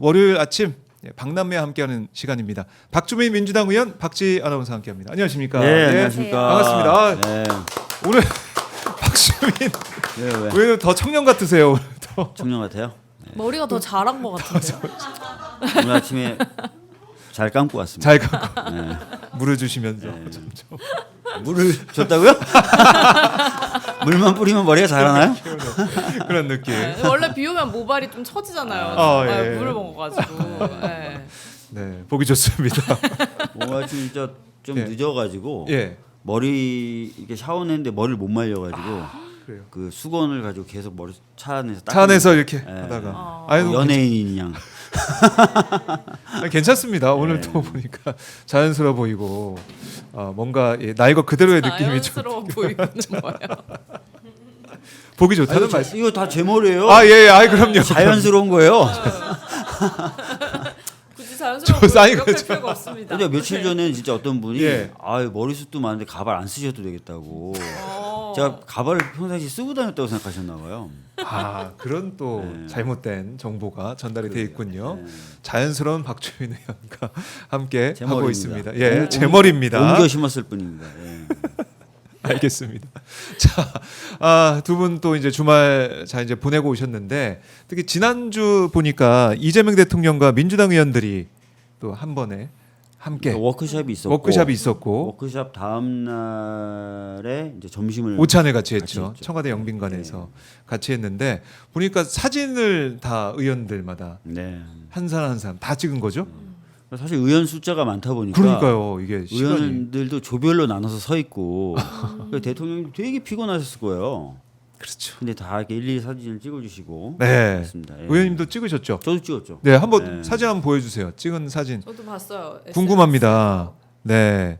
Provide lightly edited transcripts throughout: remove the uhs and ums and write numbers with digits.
월요일 아침 박남매와 함께하는 시간입니다. 박주민 민주당 의원, 박지희 아나운서와 함께합니다. 안녕하십니까? 네, 안녕하십니까. 반갑습니다. 네. 오늘 박주민 왜? 왜 더 청년 같으세요? 오늘 더. 청년 같아요? 네. 머리가 더 자란 것 같은데요. 오늘 아침에 잘 감고 왔습니다. 잘 갖고 네. 물을 주시면서 네. 점점 물을 줬다고요? 물만 뿌리면 머리가 자라나요? 그런 느낌. 네, 원래 비 오면 모발이 좀 처지잖아요. 예. 물을 먹어가지고. 네. 네, 보기 좋습니다. 오늘 아침 진짜 좀 예. 늦어가지고 예, 머리 이렇게 샤워했는데 머리를 못 말려가지고 그래요. 그 수건을 가지고 계속 머리 차 안에서 차 안에서 이렇게 예. 하다가 아유 연예인인 양. 괜찮습니다. 오늘 또 보니까 자연스러워 보이고 뭔가 나이 것 그대로의 느낌이 좀 자연스러워 보이는 뭐예요? 보기 좋다는 말씀. 이거 다 제 머리예요. 예, 아이 그럼요. 자연스러운 거예요. 굳이 자연스러워 저 싸인 보이는 거죠. 필요가 없습니다. 근데 며칠 전에 진짜 어떤 분이 예. 머리숱도 많은데 가발 안 쓰셔도 되겠다고. 어. 제가 가발을 평상시 쓰고 다녔다고 생각하셨나 봐요. 그런 또 네. 잘못된 정보가 전달이 돼 있군요. 네. 자연스러운 박주민 의원과 함께 제 하고 머리입니다. 있습니다. 예, 제 머리입니다. 옮겨 심었을 뿐입니다. 예. 알겠습니다. 자, 두 분 또 이제 주말 잘 이제 보내고 오셨는데 특히 지난주 보니까 이재명 대통령과 민주당 의원들이 또 한 번에 함께 워크숍이 있었고 워크숍이 있었고 워크숍 다음 날에 이제 점심을 오찬을 같이 했죠. 했죠. 청와대 영빈관에서 같이 했는데 보니까 사진을 다 의원들마다 네. 한 사람 한 사람 다 찍은 거죠? 사실 의원 숫자가 많다 보니까 그러니까요. 이게 시간이 의원들도 조별로 나눠서 서 있고 그래서 대통령이 되게 피곤하셨을 거예요. 그렇죠. 근데 다 이렇게 일일이 사진을 찍어주시고 네. 그렇습니다. 예. 의원님도 찍으셨죠? 저도 찍었죠. 네, 한번 네. 사진 한번 보여주세요. 찍은 사진 저도 봤어요. 궁금합니다. 네.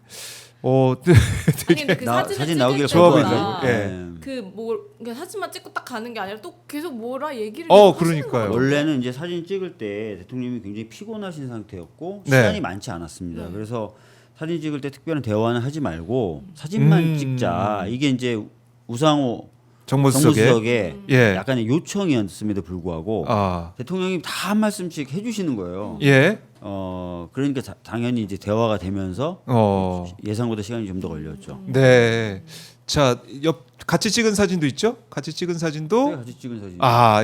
아니 근데 그 사진 사진을 나오기가 찍을 좋아 때마다 보이더라고요. 예. 그뭐 그냥 사진만 찍고 딱 가는 게 아니라 또 계속 뭐라 얘기를 그러니까요. 원래는 이제 사진 찍을 때 대통령이 굉장히 피곤하신 상태였고 네. 시간이 많지 않았습니다. 그래서 사진 찍을 때 특별한 대화는 하지 말고 사진만 찍자. 이게 이제 우상호 정무수석에 정무수석의 예. 약간의 요청이었음에도 불구하고 아, 대통령이 다 한 말씀씩 해주시는 거예요. 예. 그러니까 당연히 이제 대화가 되면서 예상보다 시간이 좀 더 걸렸죠. 네. 자, 같이 찍은 사진도 있죠? 같이 찍은 사진도 같이 찍은 사진.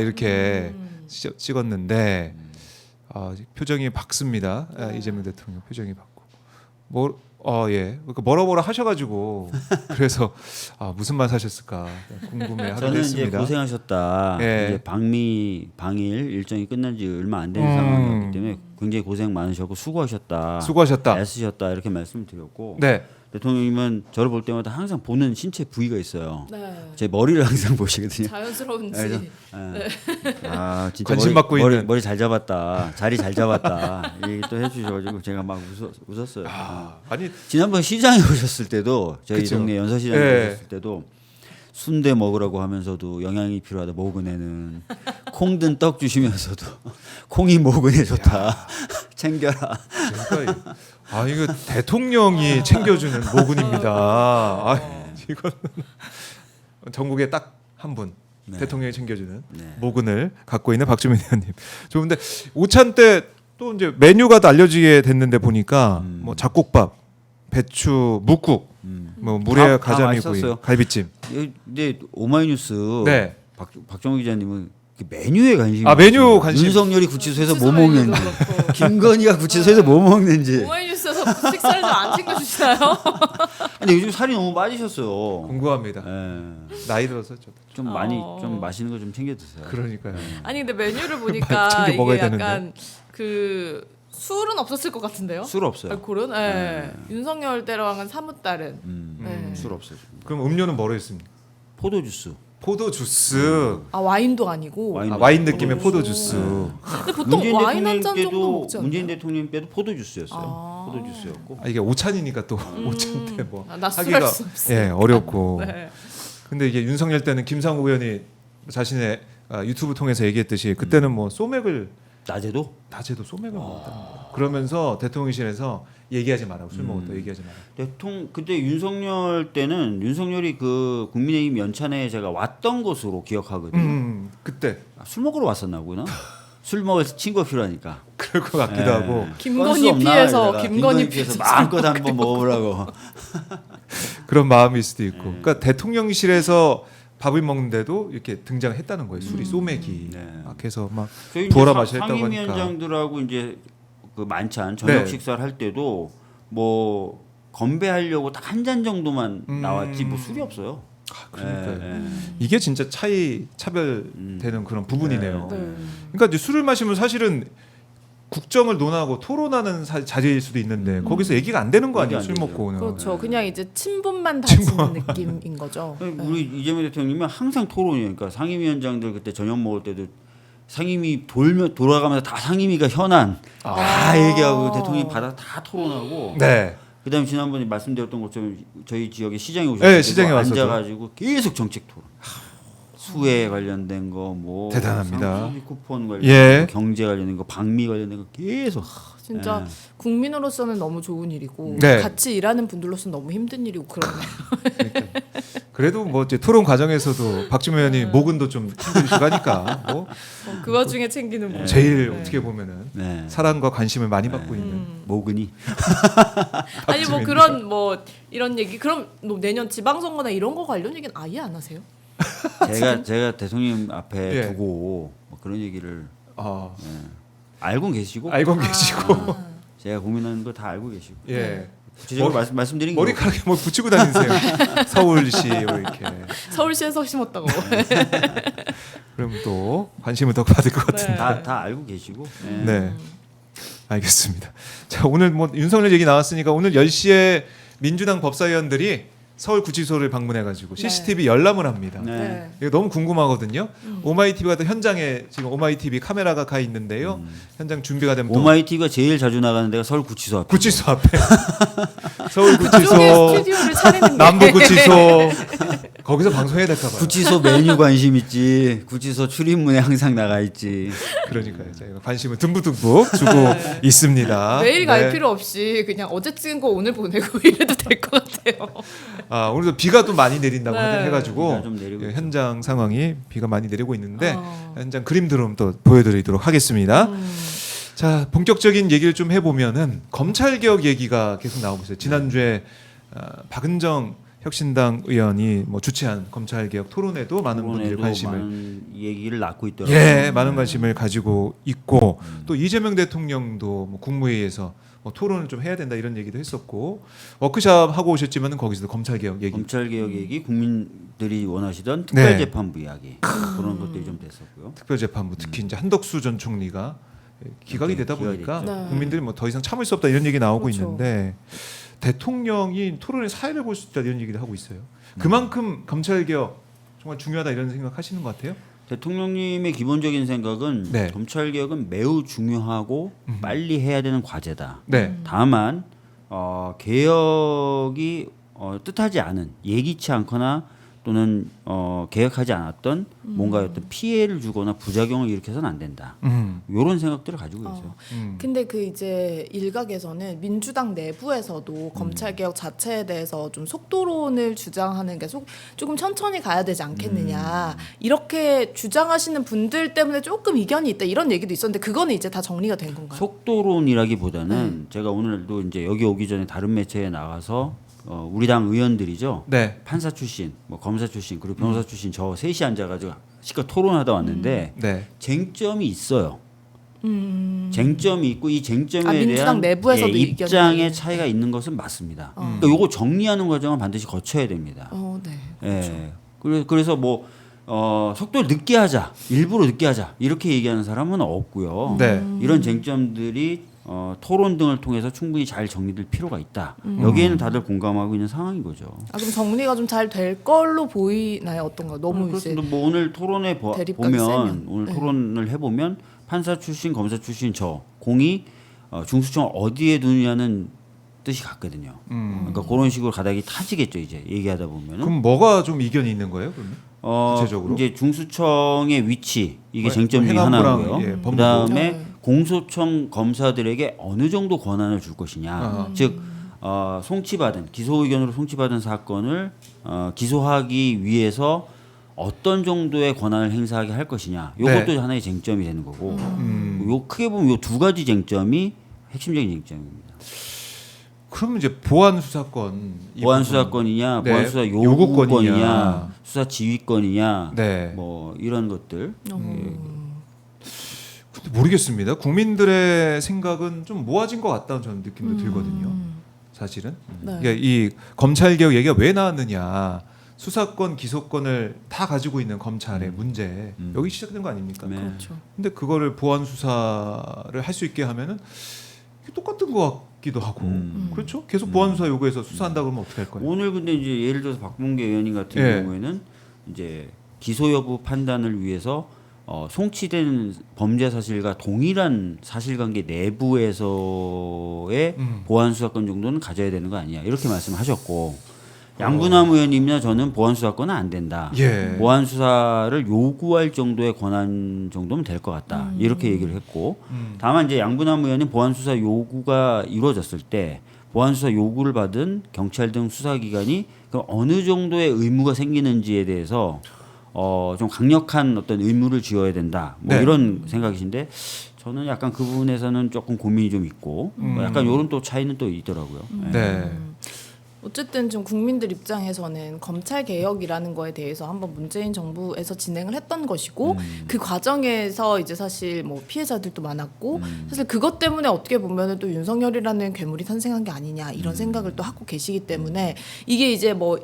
이렇게 찍었는데 표정이 밝습니다. 이재명 대통령 표정이 밝고 예. 그러니까 뭐라 하셔가지고 그래서 무슨 말 하셨을까 궁금해하게 저는 이제 됐습니다. 고생하셨다. 예. 이제 방일 일정이 끝난 지 얼마 안 되는 상황이었기 때문에 굉장히 고생 많으셨고 수고하셨다. 애쓰셨다 이렇게 말씀드렸고 네. 대통령님은 저를 볼 때마다 항상 보는 신체 부위가 있어요. 네. 제 머리를 항상 보시거든요. 자연스러운지. 그래서, 진짜 관심 받고 있는. 머리 잘 잡았다. 자리 잘 잡았다. 이렇게 또 해주셔가지고 제가 막 웃었어요. 아니 지난번 시장에 오셨을 때도 저희 그쵸. 동네 연서시장에 예. 오셨을 때도 순대 먹으라고 하면서도 영양이 필요하다 모근에는 콩든 떡 주시면서도 콩이 모근에 좋다 챙겨라. 그러니까 이거 대통령이 챙겨주는 모근입니다. 이거는 전국에 딱 한 분 대통령이 챙겨주는 모근을 갖고 있는 박주민 의원님. 좋은데 오찬 때 또 이제 메뉴가 또 알려지게 됐는데 보니까 뭐 잡곡밥, 배추, 묵국, 뭐 물회 다 가자미구이, 맛있었어요. 갈비찜. 근데 오마이뉴스 네. 박정우 기자님은 그 메뉴에 관심이 메뉴 많으시네요. 관심. 윤석열이 구치소에서 뭐 구치소 먹는지 얘기도 그렇고. 김건희가 구치소에서 뭐 먹는지. 오마이뉴스에서 식사를 좀 안 챙겨주시나요? 근데 요즘 살이 너무 빠지셨어요. 궁금합니다. 예. 나이 들어서 좀 많이 좀 맛있는 거 좀 챙겨 드세요. 그러니까요. 아니 근데 메뉴를 챙겨 보니까 이게 먹어야 약간 되는데. 그 술은 없었을 것 같은데요? 술 없어요. 알코올은? 네. 윤석열 때랑은 사뭇 다른. 네. 술 없어요. 그럼 음료는 뭐로 했습니까? 포도주스. 포도 주스. 와인도 아니고. 와인 느낌의 포도 주스. 근데 보통 와인 한 잔 정도 먹지 않나요? 문재인 대통령 때도 포도주스였어요. 포도주스였고. 이게 오찬이니까 또 오찬 때 뭐 낮술할 하기가 수 없어요. 어렵고. 네. 근데 이게 윤석열 때는 김상우 의원이 자신의 유튜브 통해서 얘기했듯이 그때는 뭐 소맥을 낮에도 낮에도 소맥을 먹었다는 거예요. 그러면서 대통령실에서 얘기하지 마라고 술 먹었다 얘기하지 마라. 그때 윤석열 때는 윤석열이 그 국민의힘 연찬회에 제가 왔던 것으로 기억하거든요. 그때 술 먹으러 왔었나 보구나. 술 먹을 친구가 필요하니까. 그럴 것 같기도 하고 김건희 피해서 김건희 피해서 마음껏 한번 먹으라고. 그런 마음일 수도 있고. 네. 그러니까 대통령실에서 밥을 먹는데도 이렇게 등장했다는 거예요. 술이 소맥이 네. 막 해서 막 저희 이제 부어라 마셔 했다고 하니까. 상임위원장들하고 이제 그 만찬 저녁 네. 식사를 할 때도 뭐 건배하려고 딱 한 잔 정도만 나왔지 뭐 술이 없어요. 그러니까요. 예, 예. 이게 진짜 차별되는 그런 부분이네요. 네. 그러니까 이제 술을 마시면 사실은 국정을 논하고 토론하는 자리일 수도 있는데 거기서 얘기가 안 되는 거 아니에요? 얘기 술 안 먹고 오는. 그렇죠. 그냥 이제 친분만 다지는 느낌인 거죠. 네. 우리 이재명 대통령님은 항상 토론이에요. 그러니까 상임위원장들 그때 저녁 먹을 때도 상임위 돌아가면서 다 상임위가 현안 다 얘기하고 대통령이 받아 다 토론하고. 네. 그다음에 지난번에 말씀드렸던 것처럼 저희 지역에 시장에 네, 오셨을 시장에 때도 와서도. 앉아가지고 계속 정책 토론. 수혜 관련된 거, 뭐 대단합니다. 상품 쿠폰 관련된 예. 거, 경제 관련된 거, 방미 관련된 거 계속. 진짜 예. 국민으로서는 너무 좋은 일이고 네. 같이 일하는 분들로서는 너무 힘든 일이고 그러네요. 그래도 뭐 이제 토론 과정에서도 박주면 의원이 모근도 좀 챙겨주시고 하니까 뭐 그 와중에 챙기는 분. 제일 네. 어떻게 보면은 네. 사랑과 관심을 많이 받고 있는. 모근이. 아니 뭐 그런 뭐 이런 얘기 그럼 뭐 내년 지방선거나 이런 거 관련 얘기는 아예 안 하세요? 제가 대통령 앞에 예. 두고 뭐 그런 얘기를 아, 알고 계시고 알고 계시고 제가 고민하는 거 다 알고 계시고 예 구체적으로 말씀드린 게 머리카락에 뭐 붙이고 다니세요. 서울시 뭐 이렇게. 서울시에서 심었다고. 그럼 또 관심을 더 받을 것 같은데. 다 알고 계시고. 예. 네. 알겠습니다. 자, 오늘 뭐 윤석열 얘기 나왔으니까 오늘 10시에 민주당 법사위원들이 서울구치소를 방문해가지고 CCTV 열람을 합니다. 네. 네. 이거 너무 궁금하거든요. 오마이TV가 또 현장에 지금 오마이TV 카메라가 가 있는데요. 현장 준비가 되면 또 오마이티가 제일 자주 나가는 데가 서울 구치소 앞. 구치소 앞에 그쪽에 서울구치소, 스튜디오를 차리는 게 남부구치소 거기서 방송해야 될까 봐요. 구치소 메뉴 관심 있지. 구치소 출입문에 항상 나가 있지. 그러니까요. 저희가 관심을 듬뿍듬뿍 주고 있습니다. 매일 갈 네. 필요 없이 그냥 어제 찍은 거 오늘 보내고 이래도 될 것 같아요. 아, 오늘도 비가 또 많이 내린다고 네. 해가지고 비가 좀 내리고 예, 있죠. 현장 상황이 비가 많이 내리고 있는데 현장 그림들은 또 보여드리도록 하겠습니다. 자, 본격적인 얘기를 좀 해보면은 검찰 개혁 얘기가 계속 나오고 있어요. 지난주에 박은정 혁신당 의원이 뭐 주최한 검찰 개혁 토론회도 많은 분들이 토론에도 관심을 많은 얘기를 낳고 있더라고요. 예, 많은 관심을 가지고 있고 또 이재명 대통령도 뭐 국무회의에서 뭐 토론을 좀 해야 된다 이런 얘기도 했었고 워크숍 하고 오셨지만은 거기서도 검찰 개혁 얘기. 검찰 개혁 얘기, 국민들이 원하시던 네. 특별재판부 이야기 그런 것들이 좀 됐었고요. 특별재판부 특히 이제 한덕수 전 총리가 기각이 되다 기각이 보니까 됐죠. 네. 국민들이 뭐 더 이상 참을 수 없다 이런 얘기 나오고 그렇죠. 있는데 대통령이 토론에 사회를 볼 수 있다 이런 얘기도 하고 있어요. 그만큼 검찰 개혁 정말 중요하다 이런 생각하시는 것 같아요? 대통령님의 기본적인 생각은 네. 검찰 개혁은 매우 중요하고 빨리 해야 되는 과제다. 네. 다만 개혁이 뜻하지 않은 예기치 않거나 또는 계획하지 않았던 뭔가 어떤 피해를 주거나 부작용을 일으켜서는 안 된다. 이런 생각들을 가지고 있어요. 근데 그 이제 일각에서는 민주당 내부에서도 검찰 개혁 자체에 대해서 좀 속도론을 주장하는 게 조금 천천히 가야 되지 않겠느냐 이렇게 주장하시는 분들 때문에 조금 이견이 있다 이런 얘기도 있었는데 그거는 이제 다 정리가 된 건가요? 속도론이라기보다는 제가 오늘도 이제 여기 오기 전에 다른 매체에 나가서 우리 당 의원들이죠. 네. 판사 출신, 뭐 검사 출신, 그리고 변호사 출신 저 셋이 앉아가지고 실컷 토론하다 왔는데 네. 쟁점이 있어요. 쟁점이 있고 이 쟁점에 민주당 대한 내부에서도 입장의 이견이- 차이가 있는 것은 맞습니다. 그러니까 요거 정리하는 과정은 반드시 거쳐야 됩니다. 네. 예. 그래서 뭐 속도를 늦게 하자, 일부러 늦게 하자 이렇게 얘기하는 사람은 없고요. 네. 이런 쟁점들이 토론 등을 통해서 충분히 잘 정리될 필요가 있다. 여기에는 다들 공감하고 있는 상황인 거죠. 그럼 정리가 좀 잘 될 걸로 보이나요? 어떤가? 너무 이제 그렇습니다. 뭐 오늘 토론에 대립각이 보면 세면. 오늘 네. 토론을 해보면 판사 출신, 검사 출신 저 공이 중수청 어디에 두느냐는 뜻이 같거든요. 그러니까 그런 식으로 가닥이 타지겠죠. 이제 얘기하다 보면은. 그럼 뭐가 좀 이견이 있는 거예요? 그러면? 구체적으로? 이제 중수청의 위치 이게 뭐, 쟁점 중에 행안부랑, 하나고요. 예, 법무부. 그다음에 네. 공소청 검사들에게 어느 정도 권한을 줄 것이냐. 즉 송치받은 기소 의견으로 송치받은 사건을 기소하기 위해서 어떤 정도의 권한을 행사하게 할 것이냐. 이것도 네. 하나의 쟁점이 되는 거고. 요 크게 보면 요 두 가지 쟁점이 핵심적인 쟁점입니다. 그러면 이제 보안 수사권 이 보안 부분. 수사권이냐, 네. 보안 수사 요구권이냐. 요구권이냐, 수사 지휘권이냐, 네. 뭐 이런 것들. 근데 모르겠습니다. 국민들의 생각은 좀 모아진 것 같다는 저는 느낌도 들거든요. 사실은 네. 그러니까 이 검찰 개혁 얘기가 왜 나왔느냐. 수사권, 기소권을 다 가지고 있는 검찰의 문제 여기 시작된 거 아닙니까? 네. 그렇죠. 근데 그거를 보안 수사를 할 수 있게 하면은 이게 똑같은 것 같기도 하고 그렇죠? 계속 보안 수사 요구해서 수사한다 그러면 어떻게 할 거예요? 오늘 근데 이제 예를 들어서 박범계 의원님 같은 예. 경우에는 이제 기소 여부 판단을 위해서 송치된 범죄 사실과 동일한 사실관계 내부에서의 보안 수사권 정도는 가져야 되는 거 아니냐 이렇게 말씀하셨고 양분남 의원님이나 저는 보안 수사권은 안 된다. 예. 보안 수사를 요구할 정도의 권한 정도면 될 것 같다. 이렇게 얘기를 했고 다만 이제 양분남 의원은 보안 수사 요구가 이루어졌을 때 보안 수사 요구를 받은 경찰 등 수사기관이 그 어느 정도의 의무가 생기는지에 대해서 좀 강력한 어떤 의무를 지어야 된다. 뭐 네. 이런 생각이신데 저는 약간 그 부분에서는 조금 고민이 좀 있고 약간 이런 또 차이는 또 있더라고요. 네. 어쨌든 좀 국민들 입장에서는 검찰 개혁이라는 거에 대해서 한번 문재인 정부에서 진행을 했던 것이고 그 과정에서 이제 사실 뭐 피해자들도 많았고 사실 그것 때문에 어떻게 보면은 또 윤석열이라는 괴물이 탄생한 게 아니냐 이런 생각을 또 하고 계시기 때문에 이게 이제 뭐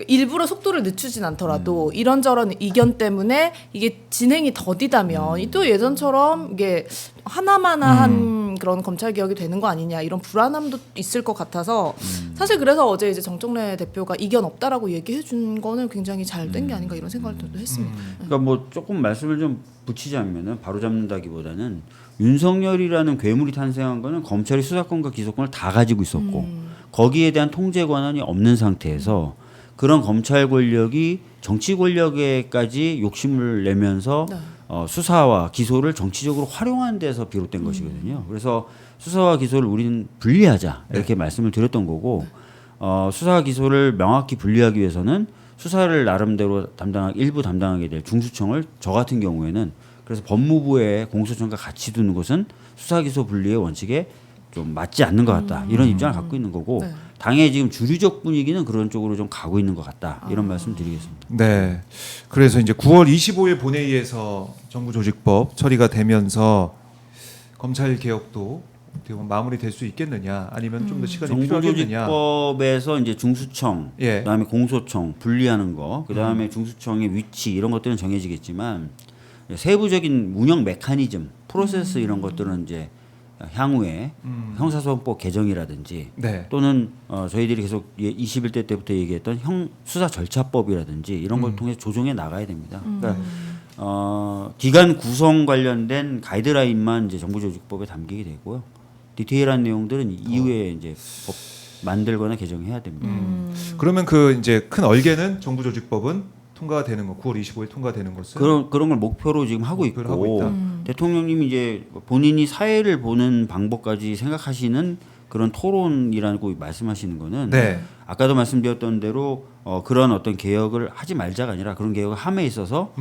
일부러 속도를 늦추진 않더라도 이런저런 의견 때문에 이게 진행이 더디다면 또 예전처럼 이게 하나마나한 그런 검찰 개혁이 되는 거 아니냐 이런 불안함도 있을 것 같아서 사실 그래서 어제 이제 정청래 대표가 이견 없다라고 얘기해 준 거는 굉장히 잘 된 게 아닌가 이런 생각을 또 했습니다. 그러니까 뭐 조금 말씀을 좀 붙이자면은 바로 잡는다기보다는 윤석열이라는 괴물이 탄생한 거는 검찰이 수사권과 기소권을 다 가지고 있었고 거기에 대한 통제 권한이 없는 상태에서 그런 검찰 권력이 정치 권력에까지 욕심을 내면서 네. 수사와 기소를 정치적으로 활용한 데서 비롯된 것이거든요. 그래서 수사와 기소를 우리는 분리하자 이렇게 말씀을 드렸던 거고 수사와 기소를 명확히 분리하기 위해서는 수사를 나름대로 일부 담당하게 될 중수청을 저 같은 경우에는 그래서 법무부의 공소청과 같이 두는 것은 수사기소 분리의 원칙에 좀 맞지 않는 것 같다 이런 입장을 갖고 있는 거고 네. 당의 지금 주류적 분위기는 그런 쪽으로 좀 가고 있는 것 같다 이런 말씀 드리겠습니다. 네. 그래서 이제 9월 25일 본회의에서 정부조직법 처리가 되면서 검찰 개혁도 어떻게 보면 마무리될 수 있겠느냐, 아니면 좀 더 시간이 필요하겠느냐. 정부조직법에서 이제 중수청, 예. 그다음에 공소청 분리하는 거, 그다음에 중수청의 위치 이런 것들은 정해지겠지만 세부적인 운영 메커니즘, 프로세스 이런 것들은 이제 향후에 형사소송법 개정이라든지 네. 또는 저희들이 계속 21대 때부터 얘기했던 수사 절차법이라든지 이런 걸 통해서 조정해 나가야 됩니다. 그러니까 기관 구성 관련된 가이드라인만 이제 정부조직법에 담기게 되고요. 디테일한 내용들은 이후에 이제 법 만들거나 개정해야 됩니다. 그러면 그 이제 큰 얼개는 정부조직법은 통과가 되는 거, 9월 25일 통과되는 것은 그런 걸 목표로 지금 하고 있고 목표를 하고 있다. 대통령님이 이제 본인이 사회를 보는 방법까지 생각하시는 그런 토론이라고 말씀하시는 거는 네. 아까도 말씀드렸던 대로 그런 어떤 개혁을 하지 말자가 아니라 그런 개혁을 함에 있어서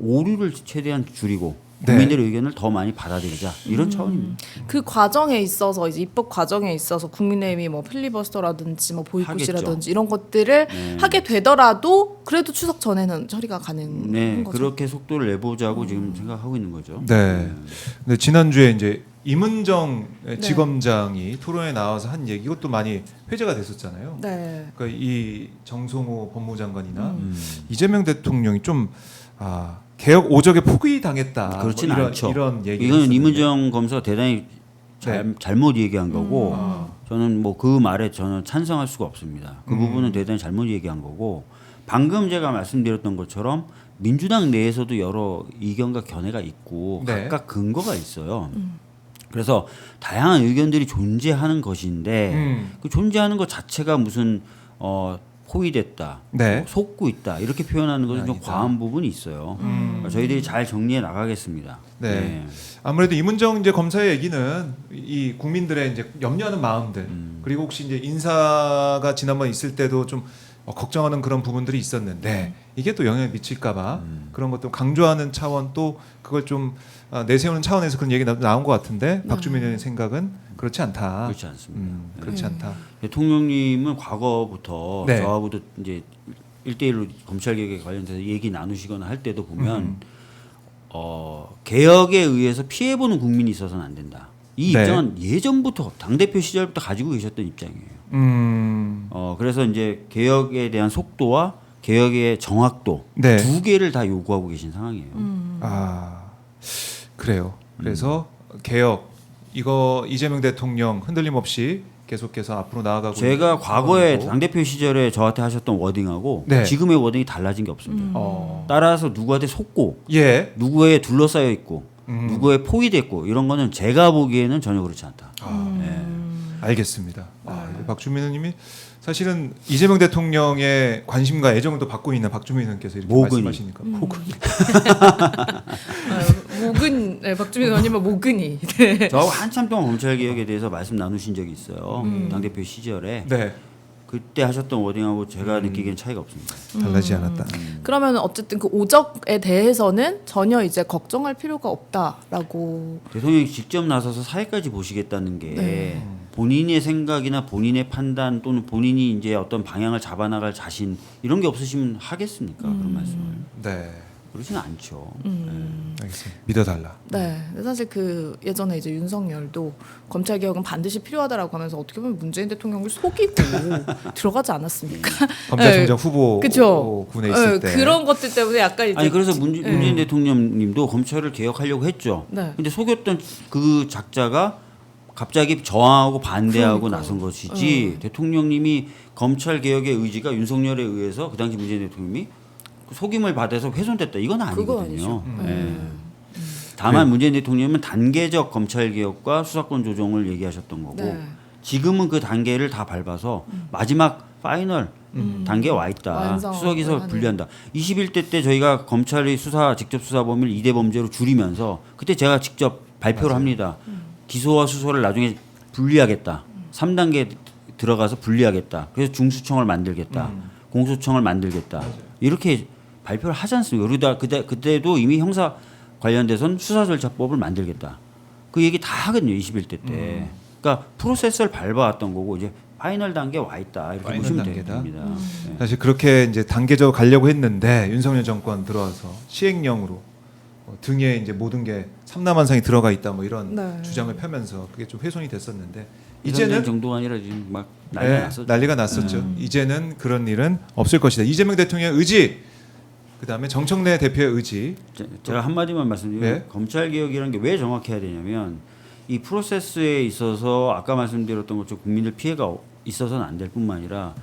오류를 최대한 줄이고 네. 국민들의 의견을 더 많이 받아들이자 이런 차원입니다. 그 과정에 있어서 이제 입법 과정에 있어서 국민의힘이 뭐 필리버스터라든지 뭐 보이콧이라든지 이런 것들을 하게 되더라도 그래도 추석 전에는 처리가 가능한 네, 거죠. 그렇게 속도를 내보자고 지금 생각하고 있는 거죠. 네. 근데 지난주에 이제 이문정 지검장이 토론에 나와서 한 얘기, 이것도 많이 회자가 됐었잖아요. 네. 그러니까 이 정성호 법무장관이나 이재명 대통령이 좀 개혁 오적에 포기 당했다. 그렇진 뭐 이런, 않죠. 이런 얘기. 이건 이문정 검사가 대단히 잘못 얘기한 거고 저는 뭐 그 말에 저는 찬성할 수가 없습니다. 그 부분은 대단히 잘못 얘기한 거고 방금 제가 말씀드렸던 것처럼 민주당 내에서도 여러 이견과 견해가 있고 네. 각각 근거가 있어요. 그래서 다양한 의견들이 존재하는 것인데 그 존재하는 것 자체가 무슨 포위됐다, 네. 속고 있다 이렇게 표현하는 것은 좀 아니다. 과한 부분이 있어요. 그러니까 저희들이 잘 정리해 나가겠습니다. 네. 아무래도 이문정 이제 검사의 얘기는 이 국민들의 이제 염려하는 마음들, 그리고 혹시 이제 인사가 지난번 있을 때도 좀 걱정하는 그런 부분들이 있었는데 이게 또 영향을 미칠까봐 그런 것도 강조하는 차원 또 그걸 좀 내세우는 차원에서 그런 얘기 나온 것 같은데 박주민 의원의 생각은 그렇지 않다. 그렇지 않습니다. 그렇지 않다. 대통령님은 과거부터 네. 저하고도 이제 1대1로 검찰개혁에 관련돼서 얘기 나누시거나 할 때도 보면 개혁에 의해서 피해보는 국민이 있어서는 안 된다. 이 네. 입장은 예전부터 당대표 시절부터 가지고 계셨던 입장이에요. 그래서 이제 개혁에 대한 속도와 개혁의 정확도 네. 두 개를 다 요구하고 계신 상황이에요. 아 그래요. 그래서 개혁 이거 이재명 대통령 흔들림 없이 계속해서 앞으로 나아가고 제가 있는 과거에 상황이고. 당대표 시절에 저한테 하셨던 워딩하고 네. 지금의 워딩이 달라진 게 없습니다. 따라서 누구한테 속고 예. 누구에 둘러싸여 있고 누구에 포위됐고 이런 거는 제가 보기에는 전혀 그렇지 않다. 네. 알겠습니다. 박주민 의원님이 사실은 이재명 대통령의 관심과 애정을 또 받고 있는 박주민 의원께서 이렇게 모근이. 말씀하시니까 모근이. 모근 네, 박주민 의원님은 모근이. 네. 저하고 한참 동안 검찰개혁에 대해서 말씀 나누신 적이 있어요. 당대표 시절에 네. 그때 하셨던 워딩하고 제가 느끼기엔 차이가 없습니다. 달라지지 않았다. 그러면 어쨌든 그 오적에 대해서는 전혀 이제 걱정할 필요가 없다라고. 대통령이 직접 나서서 사회까지 보시겠다는 게 네. 본인의 생각이나 본인의 판단 또는 본인이 이제 어떤 방향을 잡아나갈 자신 이런 게 없으시면 하겠습니까? 그런 말씀을. 네. 그러지는 않죠. 알겠습니다. 믿어달라. 네. 근데 사실 그 예전에 이제 윤석열도 검찰 개혁은 반드시 필요하다라고 하면서 어떻게 보면 문재인 대통령을 속이고 들어가지 않았습니까? 검찰총장 후보 그쵸. 군에 있을 때 그런 것들 때문에 약간 이제 아니 그래서 문재인 대통령님도 검찰을 개혁하려고 했죠. 네. 근데 속였던 그 작자가 갑자기 저항하고 반대하고 그러니까요. 나선 것이지 대통령님이 검찰 개혁의 의지가 윤석열에 의해서 그 당시 문재인 대통령이 속임을 받아서 훼손됐다 이건 그건 아니거든요. 아니죠. 예. 다만 문재인 대통령은 단계적 검찰 개혁과 수사권 조정을 얘기하셨던 거고 네. 지금은 그 단계를 다 밟아서 마지막 파이널 단계에 와 있다. 완성을 수사기소 하는. 분리한다. 21대 때 저희가 검찰의 직접 수사 범위를 2대 범죄로 줄이면서 그때 제가 직접 발표를 합니다. 기소와 수소를 나중에 분리하겠다. 3단계 들어가서 분리하겠다. 그래서 중수청을 만들겠다. 공소청을 만들겠다. 이렇게 발표를 하지 않습니까? 그러다 그때도 이미 형사 관련돼서는 수사절차법을 만들겠다. 그 얘기 다 하거든요. 21대 때. 그러니까 프로세스를 밟아왔던 거고 이제 파이널 단계에 와 있다. 이렇게 파이널 보시면 단계다. 됩니다. 네. 사실 그렇게 이제 단계적으로 가려고 했는데 윤석열 정권 들어와서 시행령으로 등에 이제 모든 게 삼남한상이 들어가 있다 뭐 이런 네. 주장을 펴면서 그게 좀 훼손이 됐었는데 이제는 이제는 정도가 아니라 지금 막 난리가 네, 났었죠. 난리가 났었죠. 이제는 그런 일은 없을 것이다. 이재명 대통령의 의지, 그다음에 정청래 대표의 의지. 제가 한마디만 말씀드리면 네. 검찰 개혁이라는 게 왜 정확해야 되냐면 이 프로세스에 있어서 아까 말씀드렸던 것처럼 국민들 피해가 있어서는 안 될 뿐만 아니라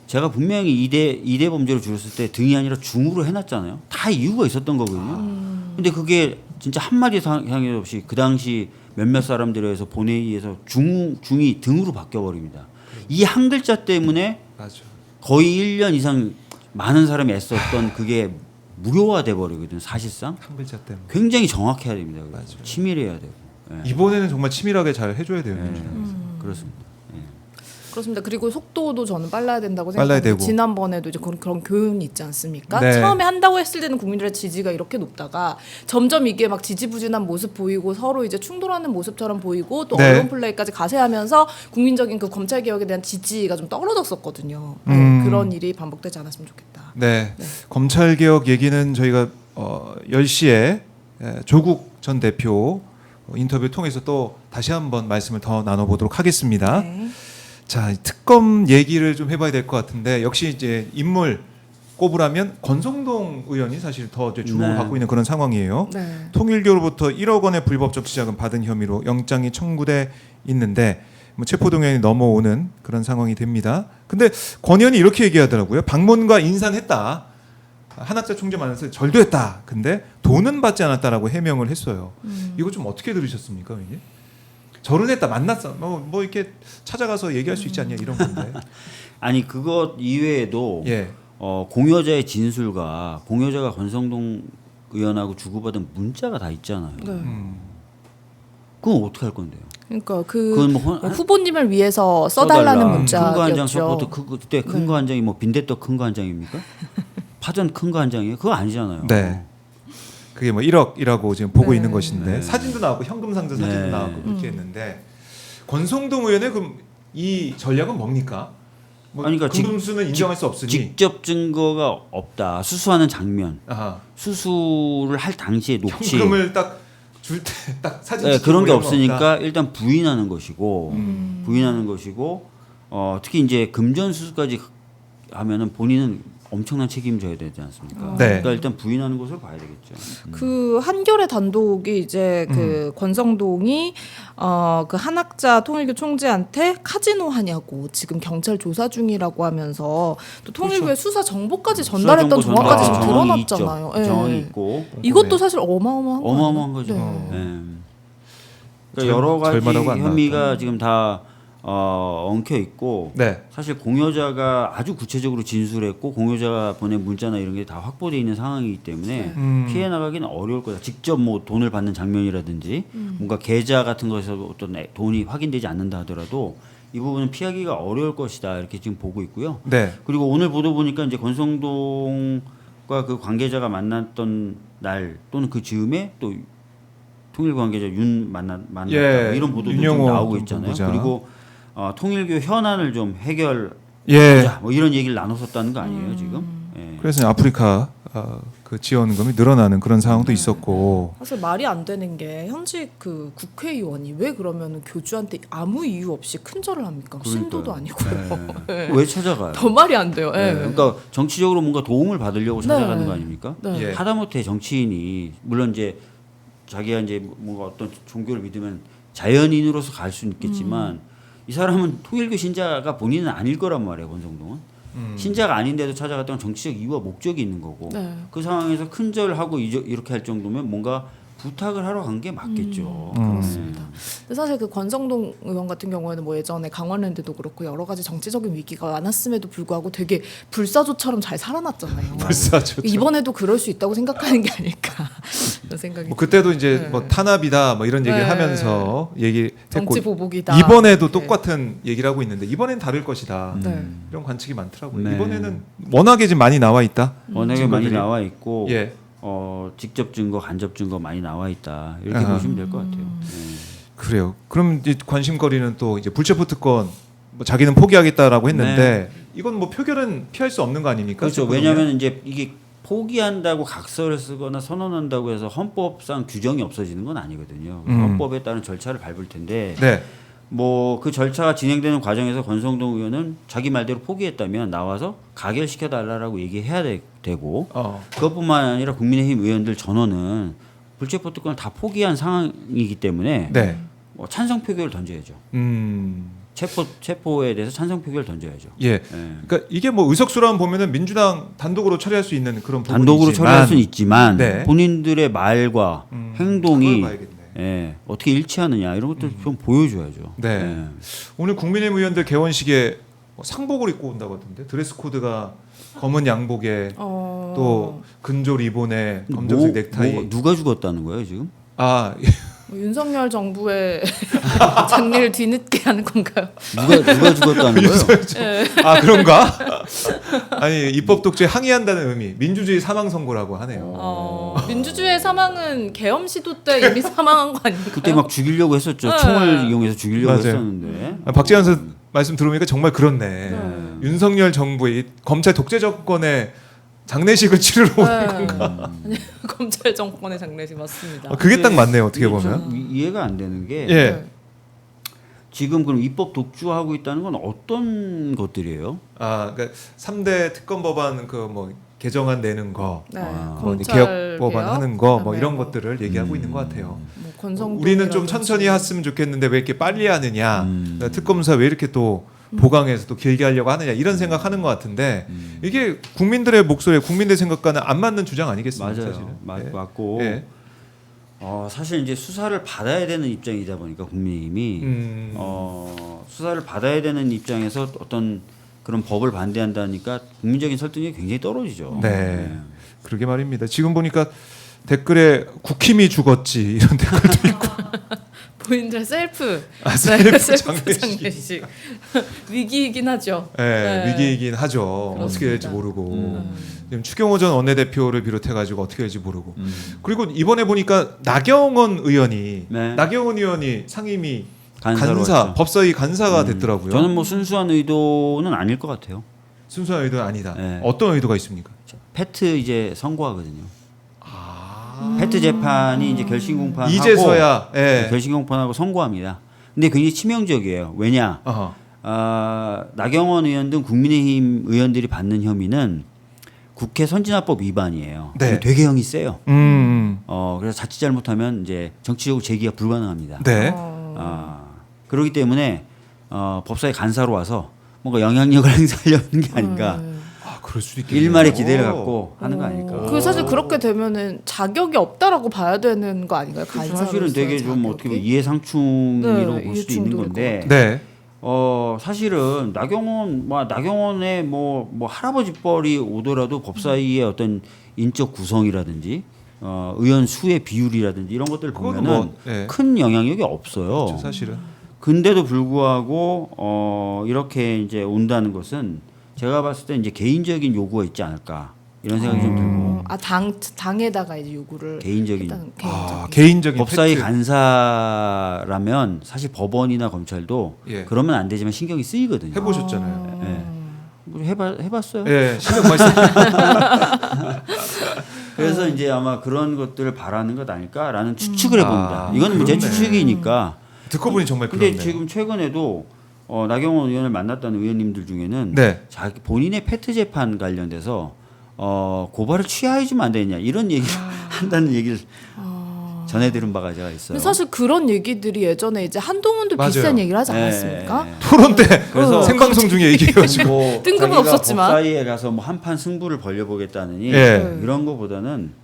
제가 분명히 2대 범죄로 줄였을 때 등이 아니라 중으로 해놨잖아요. 다 이유가 있었던 거거든요. 근데 그게 진짜 한마디 상의 없이 그 당시 몇몇 사람들에 의해서 본회의에서 중이 등으로 바뀌어버립니다. 이 한 글자 때문에 맞아. 거의 1년 이상 많은 사람이 애썼던 그게 무효화돼 버리거든요. 사실상 한 글자 때문에. 굉장히 정확해야 됩니다. 그래서 맞아요. 치밀해야 되고. 예. 이번에는 정말 치밀하게 잘 해줘야 돼요. 예. 민주당. 그렇습니다. 예. 그렇습니다. 그리고 속도도 저는 빨라야 된다고 빨라야 생각합니다. 되고. 지난번에도 이제 그런 교훈이 있지 않습니까? 네. 처음에 한다고 했을 때는 국민들의 지지가 이렇게 높다가 점점 이게 막 지지부진한 모습 보이고 서로 이제 충돌하는 모습처럼 보이고 또 네. 언론 플레이까지 가세하면서 국민적인 그 검찰 개혁에 대한 지지가 좀 떨어졌었거든요. 네, 그런 일이 반복되지 않았으면 좋겠다. 네. 검찰 개혁 얘기는 저희가 10시에 조국 전 대표 인터뷰 통해서 또 다시 한번 말씀을 더 나눠보도록 하겠습니다. 네. 자, 특검 얘기를 좀 해봐야 될 것 같은데 역시 이제 인물 꼽으라면 권성동 의원이 사실 더 이제 주목을 네. 받고 있는 그런 상황이에요. 네. 통일교로부터 1억 원의 불법 정치자금 받은 혐의로 영장이 청구돼 있는데 뭐 체포동의안이 넘어오는 그런 상황이 됩니다. 근데 권 의원이 이렇게 얘기하더라고요. 방문과 인사했다. 한학자 총재 만나서 절도했다. 근데 돈은 받지 않았다라고 해명을 했어요. 이거 좀 어떻게 들으셨습니까, 이게? 절은 했다, 만났어. 뭐 이렇게 찾아가서 얘기할 수 있지 않냐 이런 건데. 아니 그것 이외에도 예. 공여자의 진술과 공여자가 권성동 의원하고 주고받은 문자가 다 있잖아요. 네. 그건 어떻게 할 건데요? 그러니까 그건 뭐 후보님을 위해서 써달라는 큰 거 한 장 문자였죠. 서포트 그때 큰 거 한 장이 뭐 빈대떡 큰 거 한 장입니까? 파전 큰 거 한 장이에요? 그거 아니잖아요. 네. 그게 뭐 1억이라고 지금 보고 네. 있는 것인데 네. 사진도 나왔고 현금 상자 사진도 네. 나왔고 그렇게 했는데 권성동 의원의 그럼 이 전략은 뭡니까? 뭐 아니, 그러니까 금금수는 인정할 수 없으니. 직접 증거가 없다. 수수하는 장면, 아하. 수수를 할 당시에 녹취, 현금을 딱 줄 때 딱 사진 네, 찍고 그런 게 이런 거 없으니까 없다. 일단 부인하는 것이고, 특히 이제 금전 수수까지 하면은 본인은 엄청난 책임져야 되지 않습니까? 네. 그러니까 일단 부인하는 것을 봐야 되겠죠. 그 한겨레 단독이 이제 그 권성동이 그 한학자 통일교 총재한테 카지노 하냐고 지금 경찰 조사 중이라고 하면서 또 통일교의 수사 정보까지 전달했던 수사 정보 정황까지 지금 전달 정황이 드러났잖아요. 있죠. 예. 정황이 있고 이것도 사실 어마어마한 거 어마어마한 거죠. 네. 네. 그러니까 여러 가지 절만하고 안 혐의가 지금 다 엉켜 있고 네. 사실 공여자가 아주 구체적으로 진술했고 공여자가 보낸 문자나 이런 게 다 확보돼 있는 상황이기 때문에 피해 나가기는 어려울 거다. 직접 뭐 돈을 받는 장면이라든지 뭔가 계좌 같은 것에서 어떤 돈이 확인되지 않는다 하더라도 이 부분은 피하기가 어려울 것이다 이렇게 지금 보고 있고요. 네. 그리고 오늘 보도 보니까 이제 권성동과 그 관계자가 만났던 날 또는 그 즈음에 또 통일 관계자 윤 만났다 예, 이런 보도도 좀 윤영호 나오고 있잖아요. 본부장. 그리고 통일교 현안을 좀 해결하자 예. 뭐 이런 얘기를 나눴었다는 거 아니에요 지금? 예. 그래서 아프리카 그 지원금이 늘어나는 그런 상황도 있었고. 사실 말이 안 되는 게 현직 그 국회의원이 왜 그러면 교주한테 아무 이유 없이 큰절을 합니까? 신도도 아니고요. 네. 왜 찾아가요? 더 말이 안 돼요. 예. 그러니까 정치적으로 뭔가 도움을 받으려고 찾아가는 거 아닙니까? 네. 예. 하다못해 정치인이 물론 이제 자기가 이제 뭔가 어떤 종교를 믿으면 자연인으로서 갈 수는 있겠지만 이 사람은 통일교 신자가 본인은 아닐 거란 말이에요. 권성동은 신자가 아닌데도 찾아갔던 건 정치적 이유와 목적이 있는 거고 네. 그 상황에서 큰절하고 이렇게 할 정도면 뭔가 부탁을 하러 간 게 맞겠죠. 그렇습니다. 근데 사실 그 권성동 의원 같은 경우에는 뭐 예전에 강원랜드도 그렇고 여러 가지 정치적인 위기가 많았음에도 불구하고 되게 불사조처럼 잘 살아났잖아요. 불사조. 이번에도 그럴 수 있다고 생각하는 게 아닐까 이런 생각이. 뭐 그때도 이제 네. 뭐 탄압이다 뭐 이런 얘기를 네. 하면서 얘기했고 정치 보복이다. 이번에도 네. 똑같은 얘기를 하고 있는데 이번엔 다를 것이다. 네. 이런 관측이 많더라고요. 네. 이번에는 워낙에 지금 많이 나와 있다. 워낙에 많이 증거들이. 나와 있고 예. 직접 증거, 간접 증거 많이 나와 있다 이렇게 아하. 보시면 될 것 같아요. 그래요. 그럼 이제 관심거리는 또 이제 불체포 특권 뭐 자기는 포기하겠다라고 했는데 이건 뭐 표결은 피할 수 없는 거 아닙니까? 그렇죠. 최고위원회? 왜냐하면 이제 이게 포기한다고 각서를 쓰거나 선언한다고 해서 헌법상 규정이 없어지는 건 아니거든요. 헌법에 따른 절차를 밟을 텐데 네. 뭐 그 절차가 진행되는 과정에서 권성동 의원은 자기 말대로 포기했다면 나와서 가결시켜 달라라고 얘기해야 되고 그것뿐만 아니라 국민의힘 의원들 전원은 불체포 특권을 다 포기한 상황이기 때문에 네. 뭐 찬성 표결을 던져야죠. 체포에 대해서 찬성 표결을 던져야죠. 예. 예. 그러니까 이게 뭐 의석수라면 보면은 민주당 단독으로 처리할 수 있는 그런 부분이지만 단독으로 처리할 수는 있지만 네. 본인들의 말과 행동이 그걸 봐야겠네. 예, 어떻게 일치하느냐 이런 것들 좀 보여줘야죠. 네. 예. 오늘 국민의힘 의원들 개원식에 상복을 입고 온다고 하던데 드레스 코드가 검은 양복에 또 근조 리본에 검정색 넥타이. 누가 죽었다는 거예요 지금? 아 뭐 윤석열 정부의 장례를 뒤늦게 하는 건가요? 누가 죽었다는 거예요? 아 그런가? 아니 입법 독재 항의한다는 의미 민주주의 사망 선고라고 하네요. 민주주의의 사망은 계엄 시도 때 이미 사망한 거 아닌가요? 그때 막 죽이려고 했었죠. 네. 총을 이용해서 죽이려고 맞아요. 했었는데. 박지원 선 말씀 들어보니까 정말 그렇네. 윤석열 정부의 검찰 독재 정권의 장례식을 치르러 오는 건가? 검찰 정권의 장례식 맞습니다. 그게 딱 맞네요. 어떻게 이게 보면. 좀 이해가 안 되는 게 예. 지금 그럼 입법 독주하고 있다는 건 어떤 것들이에요? 아, 그러니까 3대 특검 법안 그 뭐 개정안 내는 거, 네, 뭐 이제 검찰 개혁 법안 개혁, 하는 거, 뭐 그다음에 이런 뭐 것들을 얘기하고 있는 것 같아요. 뭐 권성동이라든지. 우리는 좀 천천히 했으면 좋겠는데 왜 이렇게 빨리 하느냐? 특검사 왜 이렇게 또 보강해서 또 길게 하려고 하느냐 이런 생각하는 것 같은데 이게 국민들의 목소리, 국민들의 생각과는 안 맞는 주장 아니겠습니까? 맞아요. 사실은? 예. 맞고 예. 사실 이제 수사를 받아야 되는 입장이다 보니까 국민의힘이 수사를 받아야 되는 입장에서 어떤 그런 법을 반대한다니까 국민적인 설득력이 굉장히 떨어지죠. 네. 그러게 말입니다. 지금 보니까 댓글에 국힘이 죽었지 이런 댓글도 있고 본인들 셀프 셀프 셀프 장례식. 장례식 위기이긴 하죠. 네, 네. 위기이긴 하죠. 어떻게 될지 모르고 지금 추경호 전 원내대표를 비롯해가지고 어떻게 될지 모르고 그리고 이번에 보니까 나경원 의원이 네. 나경원 의원이 상임위 간사로 간사 왔죠. 법사위 간사가 됐더라고요. 저는 뭐 순수한 의도는 아닐 것 같아요. 순수한 의도는 아니다. 네. 어떤 의도가 있습니까? 패트 이제 선고하거든요. 패트 재판이 이제 결심 공판하고 이제서야 예. 결심 공판하고 선고합니다. 근데 굉장히 치명적이에요. 왜냐? 어허. 나경원 의원 등 국민의힘 의원들이 받는 혐의는 국회 선진화법 위반이에요. 네. 되게 형이 세요. 음. 그래서 자칫 잘못하면 이제 정치적으로 제기가 불가능합니다. 네. 그렇기 때문에 법사위 간사로 와서 뭔가 영향력을 행사하려는 게 아닌가. 그럴 수도 있겠네요. 일말의 기대를 갖고 하는 거 아닐까. 그 사실 그렇게 되면은 자격이 없다라고 봐야 되는 거 아닌가요? 그렇죠. 간사로서의 사실은 되게 좀 자격이? 어떻게 보면 이해상충이라고 네, 볼 수도 있는 이해충돌일 건데. 네. 사실은 나경원의 뭐 할아버지 뻘이 오더라도 법사위의 어떤 인적 구성이라든지 의원 수의 비율이라든지 이런 것들 그거는 보면은 뭐, 네. 큰 영향력이 없어요. 그렇죠, 사실은. 근데도 불구하고 이렇게 이제 온다는 것은 제가 봤을 때 이제 개인적인 요구가 있지 않을까 이런 생각이 좀 들고 당에다가 이제 요구를 개인적인 했다는 개인적인 법사위 팩트. 간사라면 사실 법원이나 검찰도 예. 그러면 안 되지만 신경이 쓰이거든요. 해보셨잖아요. 예. 뭐 해봤어요. 예, 신경 많이 쓰. 그래서 이제 아마 그런 것들을 바라는 것 아닐까라는 추측을 해봅니다. 아, 이건 제 그러네. 추측이니까. 듣고 보니 정말 근데 그렇네요. 지금 최근에도 나경원 의원을 만났다는 의원님들 중에는 네. 자기 본인의 패트 재판 관련돼서 고발을 취하해 주면 안 되냐 이런 얘기를 한다는 얘기를 전해 들은 바가 제가 있어요. 근데 사실 그런 얘기들이 예전에 이제 한동훈도 맞아요. 비슷한 얘기를 하지 네. 않았습니까? 토론 때 그래서 생방송 중에 얘기해가지고 뭐 뜬금은 자기가 없었지만. 법사위에 가서 뭐 한판 승부를 벌려보겠다느니 예. 이런 거보다는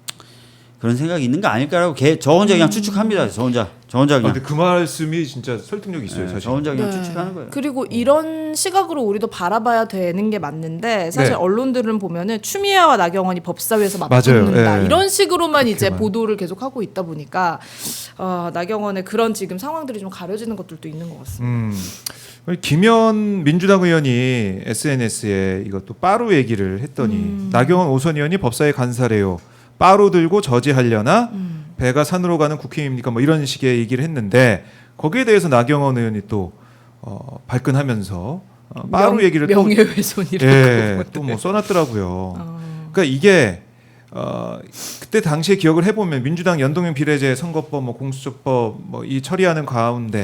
그런 생각이 있는 거 아닐까라고 저 혼자 그냥 추측합니다. 저 혼자 그냥 근데 그 말씀이 진짜 설득력 이 있어요, 네, 사실. 저 혼자 그냥 네. 추측하는 거예요. 그리고 이런 시각으로 우리도 바라봐야 되는 게 맞는데 사실 네. 언론들은 보면은 추미애와 나경원이 법사위에서 맞아요. 맞붙는다 예. 이런 식으로만 이제 그렇게만. 보도를 계속 하고 있다 보니까 나경원의 그런 지금 상황들이 좀 가려지는 것들도 있는 것 같습니다. 김현 민주당 의원이 SNS에 이것도 빠루 얘기를 했더니 나경원 오선 의원이 법사위 간사래요. 빠루 들고 저지하려나 배가 산으로 가는 국회의원입니까? 뭐 이런 식의 얘기를 했는데 거기에 대해서 나경원 의원이 또 발끈하면서 빠루 얘기를 또 명예훼손이라고. 예, 또 뭐 써놨더라고요. 그러니까 이게 그때 당시에 기억을 해보면 민주당 연동형 비례제 선거법, 뭐 공수처법 뭐 이 처리하는 가운데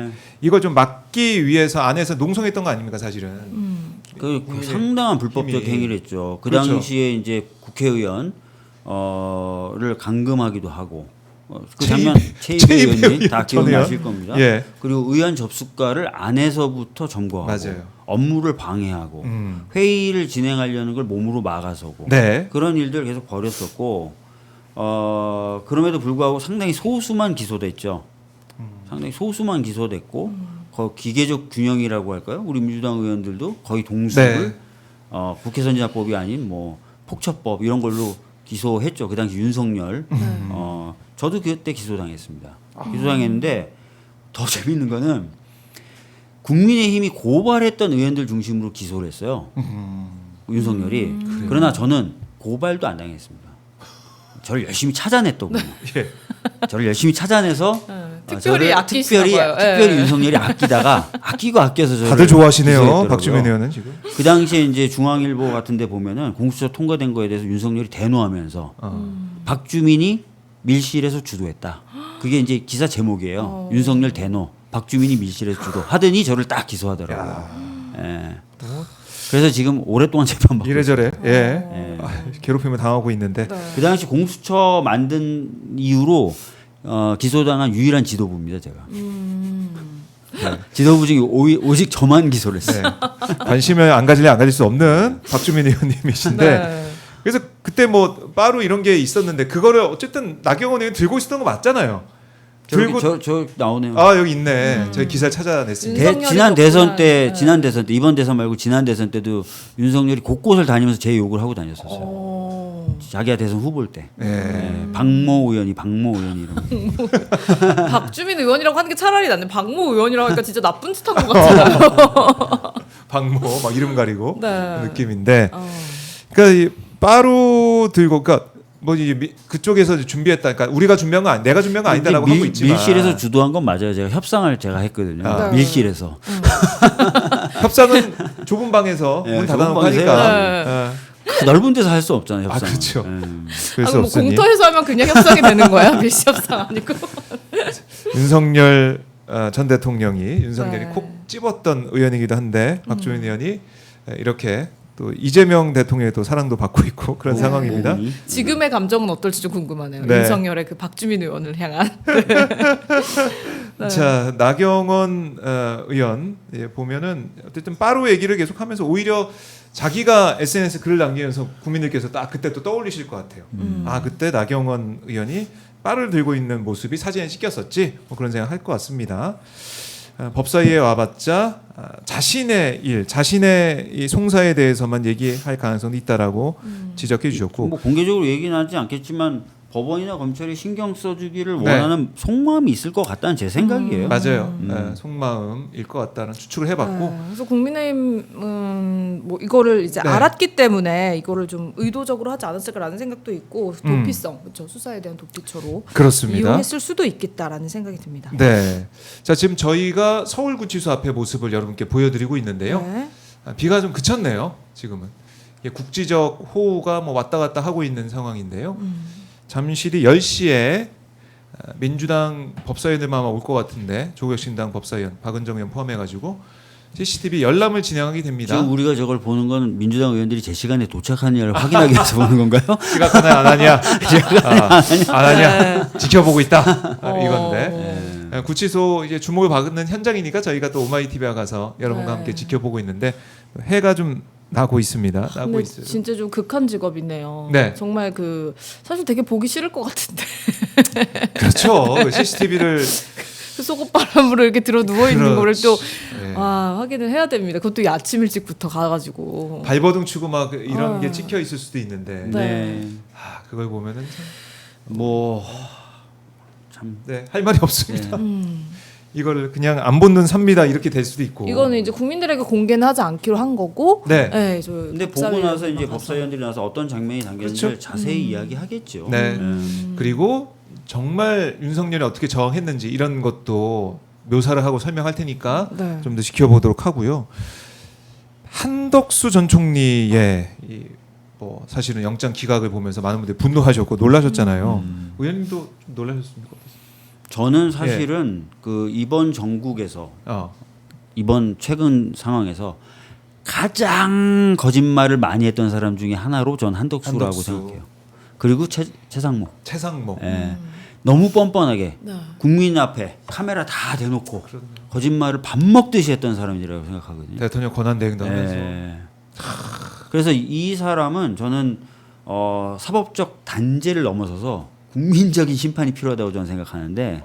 네. 이걸 좀 막기 위해서 안에서 농성했던 거 아닙니까, 사실은. 그 국민의 상당한 불법적 힘이. 행위를 했죠. 그 그렇죠. 당시에 이제 국회의원 를 감금하기도 하고 그 최입- 장면 최입 의원님 다 전 의원? 기억나실 겁니다. 예. 그리고 의원 접수과를 안에서부터 점거하고 맞아요. 업무를 방해하고 회의를 진행하려는 걸 몸으로 막아서고 네. 그런 일들 계속 벌였었고 그럼에도 불구하고 상당히 소수만 기소됐죠. 상당히 소수만 기소됐고 기계적 균형이라고 할까요? 우리 민주당 의원들도 거의 동수를 네. 국회 선진화법이 아닌 뭐 폭처법 이런 걸로 기소했죠. 그 당시 윤석열. 저도 그때 기소당했습니다. 기소당했는데 더 재밌는 거는 국민의힘이 고발했던 의원들 중심으로 기소를 했어요. 윤석열이. 그러나 저는 고발도 안 당했습니다. 저를 열심히 찾아냈더군요. 예. 저를 열심히 찾아내서 특별히 저를 아끼시나 봐요. 특별히 예. 윤석열이 아끼다가 아껴서 저를 다들 좋아하시네요, 기소했더라고요. 박주민 의원은 지금. 그 당시에 이제 중앙일보 같은데 보면은 공수처 통과된 거에 대해서 윤석열이 대노하면서 박주민이 밀실에서 주도했다. 그게 이제 기사 제목이에요. 윤석열 대노, 박주민이 밀실에서 주도 하더니 저를 딱 기소하더라고요. 예. 그래서 지금 오랫동안 재판받고 이래저래 예. 괴롭힘을 당하고 있는데 그 당시 공수처 만든 이후로 기소당한 유일한 지도부입니다, 제가. 네. 지도부 중에 오직 저만 기소를 했어요. 네. 관심을 안 가질래 안 가질 수 없는 박주민 의원님이신데 네. 그래서 그때 뭐 빠루 이런 게 있었는데 그거를 어쨌든 나경원 의원 들고 있었던 거 맞잖아요. 들고 저 나오네요. 여기 있네. 저희 기사를 찾아냈습니다. 윤석열이 지난 대선 때 네. 지난 대선 때 이번 대선 말고 지난 대선 때도 윤석열이 곳곳을 다니면서 제 욕을 하고 다녔었어요. 자기가 대선 후보일 때. 네. 박모 의원이 이런. 박주민 의원이라고 하는 게 차라리 낫네. 박모 의원이라고 하니까 진짜 나쁜 짓 한 것 같잖아요. 박모 막 이름 가리고 네. 그 느낌인데, 그러니까 이 빠루 들고, 그러니까 뭐 그쪽에서 준비했다. 그러니까 우리가 준비한 거 내가 준비한 거 아니다라고 하고 있지만 밀실에서 주도한 건 맞아요. 제가 협상을 했거든요. 아. 밀실에서. 협상은 좁은 방에서 네, 문 좁은 닫아놓고 방에서 하니까. 그 넓은 데서 할 수 없잖아요. 협상. 그렇죠. 아, 그래서 뭐 없으니 공터에서 하면 그냥 협상이 되는 거야. 밀시 협상 아니고. 윤석열 전 대통령이 윤석열이 네. 콕 집었던 의원이기도 한데 박주민 의원이 이렇게 또 이재명 대통령의 또 사랑도 받고 있고 그런 네. 상황입니다. 지금의 감정은 어떨지 좀 궁금하네요. 네. 윤석열의 그 박주민 의원을 향한. 네. 자, 나경원 의원 보면은 어쨌든 빠루 얘기를 계속하면서 오히려 자기가 SNS 글을 남기면서 국민들께서 딱 그때 또 떠올리실 것 같아요. 아, 그때 나경원 의원이 빠루를 들고 있는 모습이 사진에 찍혔었지. 뭐 그런 생각 할 것 같습니다. 법사위에 와봤자 자신의 일, 자신의 이 송사에 대해서만 얘기할 가능성이 있다라고 지적해 주셨고, 뭐 공개적으로 얘기는 하지 않겠지만 법원이나 검찰이 신경 써주기를 네. 원하는 속마음이 있을 것 같다는 제 생각이에요. 맞아요. 속마음일 것 같다는 추측을 해봤고, 네, 그래서 국민의힘은 뭐 이거를 이제 네. 알았기 때문에 이거를 좀 의도적으로 하지 않았을까라는 생각도 있고 도피성, 그렇죠. 수사에 대한 도피처로 그렇습니다. 이용했을 수도 있겠다라는 생각이 듭니다. 네. 자, 지금 저희가 서울구치소 앞의 모습을 여러분께 보여드리고 있는데요. 네. 비가 좀 그쳤네요. 지금은 이게 국지적 호우가 뭐 왔다 갔다 하고 있는 상황인데요. 잠시 뒤 10시에 민주당 법사위원들만 아마 올 것 같은데 조국혁신당 법사위원 박은정 의원 포함해가지고 CCTV 열람을 진행하게 됩니다. 지금 우리가 저걸 보는 건 민주당 의원들이 제 시간에 도착하느냐를 확인하기 위해서 보는 건가요? 지각하냐 안 하냐, 안 하냐 지켜보고 있다 이건데. 구치소 이제 주목을 받는 현장이니까 저희가 또 오마이 TV에 가서 여러분과 네. 함께 지켜보고 있는데 해가 좀 나고 있습니다. 나고 근데 있어요. 진짜 좀 극한 직업이네요. 네. 정말 그 사실 되게 보기 싫을 것 같은데 그렇죠. CCTV를 그 속옷바람으로 이렇게 들어 누워 있는 거를 또 네. 확인을 해야 됩니다. 그것도 아침 일찍부터 가가지고. 발버둥 치고 막 이런 아. 게 찍혀 있을 수도 있는데 네. 그걸 보면은 뭐 참. 네, 할 말이 없습니다. 네. 이거를 그냥 안 본는 삽니다 이렇게 될 수도 있고. 이거는 이제 국민들에게 공개는 하지 않기로 한 거고. 네. 저 근데 보고 법사위원회 나서 이제 나가서. 법사위원들이 나서 어떤 장면이 담겼는지 그렇죠. 자세히 이야기하겠죠. 네. 그리고 정말 윤석열이 어떻게 저항했는지 이런 것도 묘사를 하고 설명할 테니까 네. 좀 더 지켜보도록 하고요. 한덕수 전 총리의 뭐 사실은 영장 기각을 보면서 많은 분들이 분노하셨고 놀라셨잖아요. 의원님도 좀 놀라셨습니까? 저는 사실은 그 이번 정국에서 어. 이번 최근 상황에서 가장 거짓말을 많이 했던 사람 중에 하나로 전 한덕수라고 한덕수. 생각해요. 그리고 최상목. 최상목. 예. 너무 뻔뻔하게 네. 국민 앞에 카메라 다 대놓고 그렇네요. 거짓말을 밥 먹듯이 했던 사람이라고 생각하거든요. 대통령 권한 대행도 하면서 예. 그래서 이 사람은 저는 사법적 단죄를 넘어서서 국민적인 심판이 필요하다고 저는 생각하는데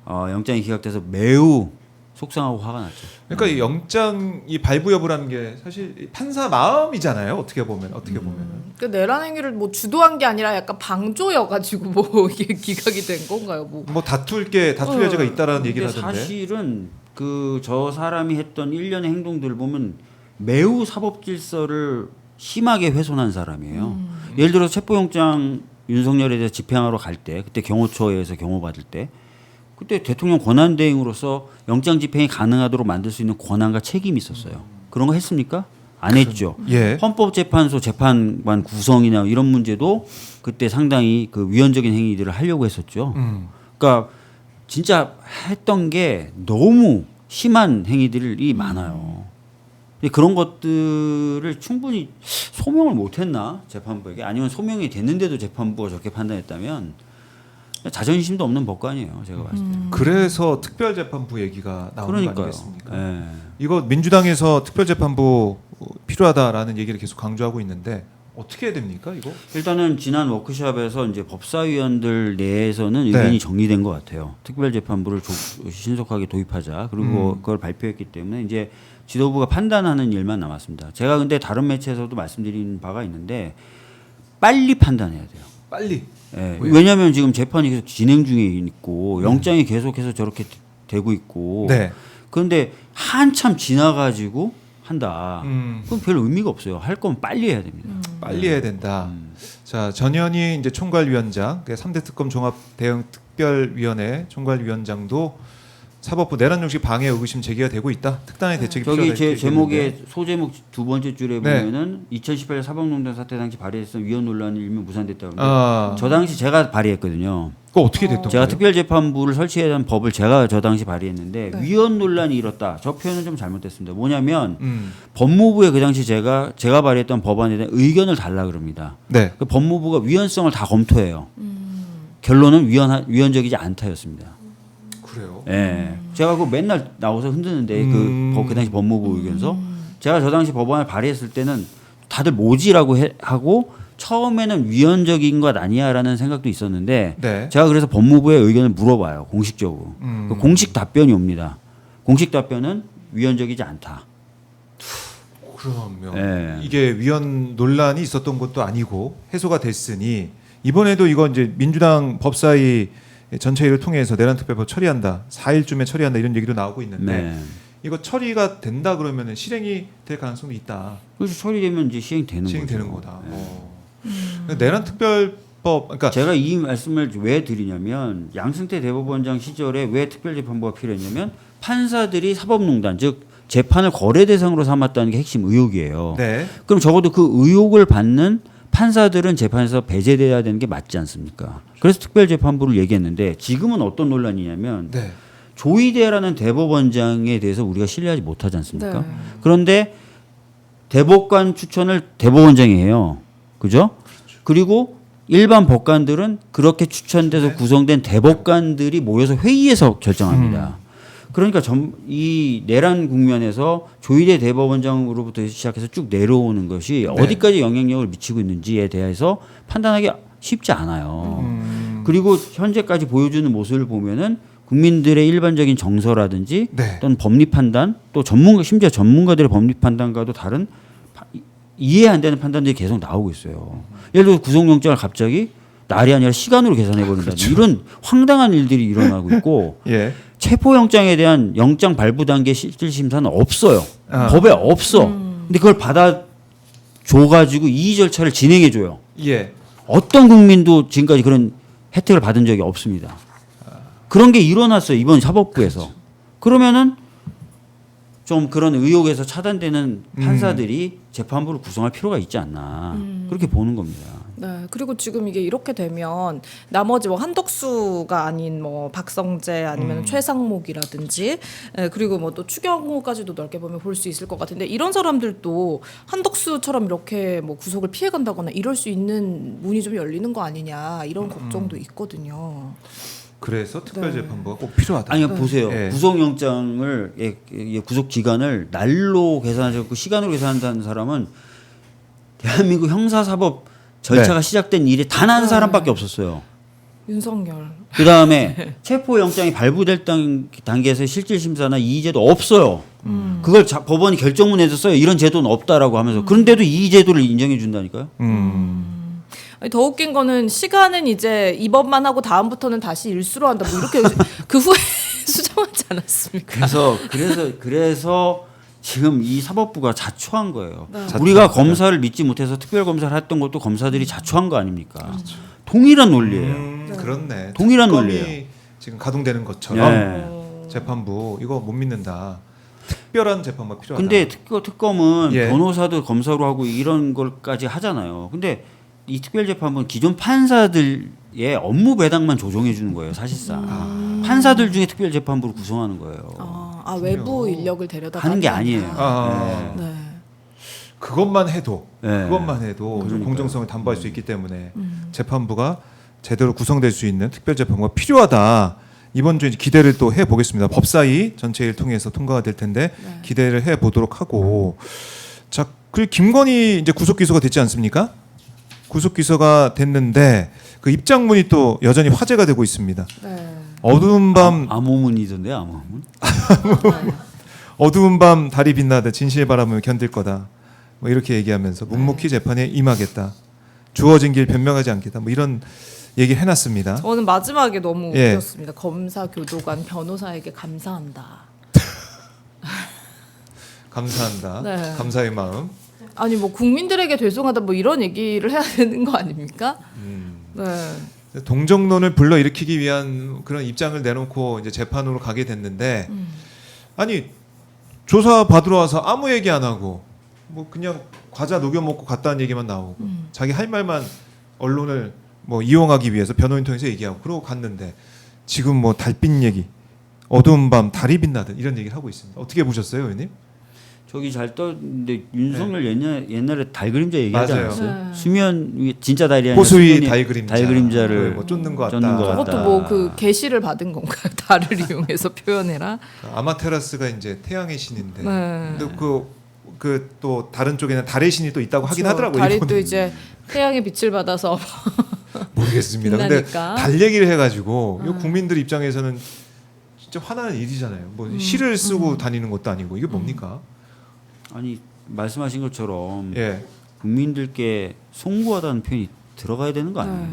영장이 기각돼서 매우 속상하고 화가 났죠. 그러니까 이 영장이 발부 여부라는 게 사실 판사 마음이잖아요. 어떻게 보면은. 그 내란 행위를 뭐 주도한 게 아니라 약간 방조여가지고 뭐 이게 기각이 된 건가요? 뭐. 다툴 여지가 있다라는 얘기를 근데 하던데. 사실은 그 저 사람이 했던 일련의 행동들 보면 매우 사법 질서를 심하게 훼손한 사람이에요. 예를 들어서 체포영장 윤석열에 대해서 집행하러 갈 때, 그때 경호처에서 경호받을 때, 그때 대통령 권한대행으로서 영장 집행이 가능하도록 만들 수 있는 권한과 책임이 있었어요. 그런 거 했습니까? 안 했죠. 예. 헌법재판소 재판관 구성이나 이런 문제도 그때 상당히 그 위헌적인 행위들을 하려고 했었죠. 그러니까 진짜 했던 게 너무 심한 행위들이 많아요. 근데 그런 것들을 충분히 소명을 못했나 재판부에게, 아니면 소명이 됐는데도 재판부가 저렇게 판단했다면 자존심도 없는 법관이에요, 제가 봤을 때. 그래서 특별재판부 얘기가 나오는 거 그러니까요. 아니겠습니까? 예. 이거 민주당에서 특별재판부 필요하다라는 얘기를 계속 강조하고 있는데 어떻게 해야 됩니까, 이거? 일단은 지난 워크숍에서 이제 법사위원들 내에서는 의견이 네. 정리된 것 같아요. 특별재판부를 신속하게 도입하자. 그리고 그걸 발표했기 때문에 이제 지도부가 판단하는 일만 남았습니다. 제가 근데 다른 매체에서도 말씀드린 바가 있는데 빨리 판단해야 돼요. 빨리. 예, 왜요? 왜냐하면 지금 재판이 계속 진행 중에 있고 영장이 계속해서 저렇게 되고 있고 네. 그런데 한참 지나가지고 한다. 그럼 별 의미가 없어요. 할 거면 빨리 해야 됩니다. 빨리 해야 된다. 자, 전현희 이제 총괄위원장, 3대 특검 종합 대응 특별위원회 총괄위원장도 사법부 내란 용식 방해 의구심 제기가 되고 있다. 특단의 대책이 필요하다. 저기 제 이렇게 제목에 얘기했는데. 소제목 두 번째 줄에 네. 보면은 2018년 사법농단 사태 당시 발의했던 위헌 논란이 일면 무산됐다고. 아, 저 당시 제가 발의했거든요. 그거 어떻게 됐던 제가 거예요? 특별재판부를 설치해야 하는 법을 제가 저 당시 발의했는데 네. 위헌 논란이 일었다. 저 표현은 좀 잘못됐습니다. 뭐냐면 음. 법무부에 그 당시 제가 발의했던 법안에 대한 의견을 달라 그럽니다. 네. 그 법무부가 위헌성을 다 검토해요. 결론은 위헌적이지 않다였습니다. 그래요. 예. 제가 그 맨날 나와서 흔드는데 그 당시 법무부 의견서 제가 저 당시 법안을 발의했을 때는 다들 모지라고 하고 처음에는 위헌적인 것 아니야라는 생각도 있었는데 네. 제가 그래서 법무부의 의견을 물어봐요. 공식적으로. 음. 그 공식 답변이 옵니다. 공식 답변은 위헌적이지 않다. 그러면 예. 이게 위헌 논란이 있었던 것도 아니고 해소가 됐으니 이번에도 이거 이제 민주당 법사위 전체회의를 통해서 내란특별법 처리한다. 4일쯤에 처리한다 이런 얘기도 나오고 있는데 네. 이거 처리가 된다 그러면 실행이 될 가능성도 있다. 그래서 처리되면 이제 시행되는 시행되는 거죠. 거다. 예. 내란특별법 그러니까 제가 이 말씀을 왜 드리냐면 양승태 대법원장 시절에 왜 특별재판부가 필요했냐면 판사들이 사법농단 즉 재판을 거래 대상으로 삼았다는 게 핵심 의혹이에요. 네. 그럼 적어도 그 의혹을 받는 판사들은 재판에서 배제돼야 되는 게 맞지 않습니까? 그래서 특별재판부를 얘기했는데 지금은 어떤 논란이냐면 네. 조희대라는 대법원장에 대해서 우리가 신뢰하지 못하지 않습니까? 네. 그런데 대법관 추천을 대법원장이 해요. 그죠? 그리고 일반 법관들은 그렇게 추천돼서 네. 구성된 대법관들이 모여서 회의에서 결정합니다. 그러니까 이 내란 국면에서 조희대 대법원장으로부터 시작해서 쭉 내려오는 것이 네. 어디까지 영향력을 미치고 있는지에 대해서 판단하기 쉽지 않아요. 그리고 현재까지 보여주는 모습을 보면은 국민들의 일반적인 정서라든지 네. 또는 법리 판단 또 심지어 전문가들의 법리 판단과도 다른 이해 안 되는 판단들이 계속 나오고 있어요. 예를 들어 구속영장을 갑자기 날이 아니라 시간으로 계산해 버린다는 그렇죠. 이런 황당한 일들이 일어나고 있고 예. 체포영장에 대한 영장 발부 단계 실질심사는 없어요. 아. 법에 없어. 근데 그걸 받아 줘가지고 이의 절차를 진행해 줘요. 예. 어떤 국민도 지금까지 그런 혜택을 받은 적이 없습니다. 그런 게 일어났어요. 이번 사법부에서. 그러면은 좀 그런 의혹에서 차단되는 판사들이 재판부를 구성할 필요가 있지 않나. 그렇게 보는 겁니다. 네, 그리고 지금 이게 이렇게 되면 나머지 뭐 한덕수가 아닌 뭐 박성재 아니면 최상목이라든지 그리고 뭐 또 추경호까지도 넓게 보면 볼 수 있을 것 같은데 이런 사람들도 한덕수처럼 이렇게 뭐 구속을 피해간다거나 이럴 수 있는 문이 좀 열리는 거 아니냐 이런 걱정도 있거든요. 그래서 특별재판부가 꼭 필요하다. 아니 보세요. 예. 구속영장을 구속 기간을 날로 계산하셨고 시간으로 계산한다는 사람은 대한민국 형사사법 절차가 시작된 일이 단 한 사람밖에 없었어요. 윤석열. 그 다음에 체포영장이 발부될 단계에서 실질심사나 이의제도 없어요. 그걸 법원이 결정문에서 써요. 이런 제도는 없다라고 하면서 그런데도 이의제도를 인정해 준다니까요. 아니, 더 웃긴 거는 시간은 이제 이번만 하고 다음부터는 다시 일수로 한다. 뭐 이렇게 그 후에 수정하지 않았습니까? 그래서 지금 이 사법부가 자초한 거예요. 네. 우리가 검사를 믿지 못해서 특별 검사를 했던 것도 검사들이 자초한 거 아닙니까? 동일한 논리예요. 그렇네. 동일한 특검이 논리예요. 지금 가동되는 것처럼 네. 재판부 이거 못 믿는다. 특별한 재판부가 필요하다. 근데 특검은 예. 변호사도 검사로 하고 이런 걸까지 하잖아요. 근데 이 특별재판부는 기존 판사들의 업무 배당만 조정해 주는 거예요. 사실상 판사들 중에 특별재판부를 구성하는 거예요. 외부 인력을 데려다 하는 게 다니냐. 아니에요. 네. 그것만 해도 네. 좀 공정성을 담보할 수 있기 때문에 재판부가 제대로 구성될 수 있는 특별재판부가 필요하다. 이번 주에 기대를 또 해보겠습니다. 법사위 전체를 통해서 통과가 될 텐데 기대를 해보도록 하고 자, 그리고 김건희 이제 구속 기소가 됐지 않습니까? 구속 기소가 됐는데 그 입장문이 또 여전히 화제가 되고 있습니다. 네. 어두운 밤 암호문이던데 암호문. 어두운 밤 달이 빛나듯 진실의 바람을 견딜 거다. 뭐 이렇게 얘기하면서 묵묵히 재판에 임하겠다. 주어진 길 변명하지 않겠다. 뭐 이런 얘기 해놨습니다. 저는 마지막에 너무 예. 웃겼습니다. 검사, 교도관, 변호사에게 감사한다. 감사한다. 네. 감사의 마음. 아니 뭐 국민들에게 죄송하다 뭐 이런 얘기를 해야 되는 거 아닙니까? 네. 동정론을 불러일으키기 위한 그런 입장을 내놓고 이제 재판으로 가게 됐는데 아니 조사 받으러 와서 아무 얘기 안 하고 뭐 그냥 과자 녹여 먹고 갔다는 얘기만 나오고 자기 할 말만 언론을 뭐 이용하기 위해서 변호인 통해서 얘기하고 그러고 갔는데 지금 뭐 달빛 얘기 어두운 밤 달이 빛나듯 이런 얘기를 하고 있습니다. 어떻게 보셨어요, 의원님? 저기 잘 떴는데 윤석열 옛날에 달 그림자 얘기하지 맞아요. 않았어요? 네. 수면 위에 진짜 달이 아니라 호수위 수면이 달 그림자. 달 그림자를 뭐 쫓는 것 쫓는 것 같다. 같다. 그것도 뭐 그 계시를 받은 건가요? 달을 이용해서 표현해라. 아마테라스가 이제 태양의 신인데 네. 근데 그 또 다른 쪽에는 달의 신이 또 있다고 하긴 그렇죠. 하더라고요. 달이 일본은. 또 이제 태양의 빛을 받아서 모르겠습니다. 근데 빛나니까. 달 얘기를 해가지고 이 국민들 입장에서는 진짜 화나는 일이잖아요. 뭐 시를 쓰고 다니는 것도 아니고 이게 뭡니까? 아니 말씀하신 것처럼 예. 국민들께 송구하다는 표현이 들어가야 되는 거 아니에요?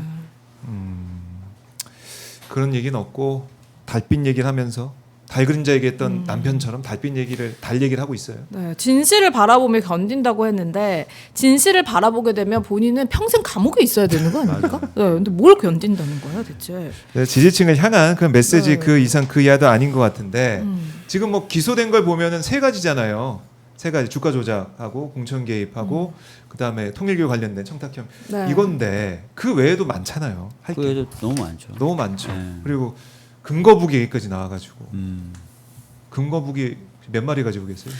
그런 얘기는 없고 달빛 얘기를 하면서 달 그림자 얘기했던 남편처럼 달빛 얘기를 달 얘기를 하고 있어요. 네, 진실을 바라보며 견딘다고 했는데 진실을 바라보게 되면 본인은 평생 감옥에 있어야 되는 거 아닙니까? 네, 근데 뭘 견딘다는 거야 대체? 네, 지지층을 향한 그런 메시지 네. 그 이상 그 이하도 아닌 것 같은데 지금 뭐 기소된 걸 보면은 세 가지잖아요. 세 가지 주가 조작하고 공천 개입하고 그다음에 통일교 관련된 청탁형 네. 이건데 그 외에도 많잖아요. 할 그 게 외에도 너무 많죠. 너무 많죠. 네. 그리고 금거북이 얘기까지 나와가지고 음. 금거북이 몇 마리 가지고 계세요?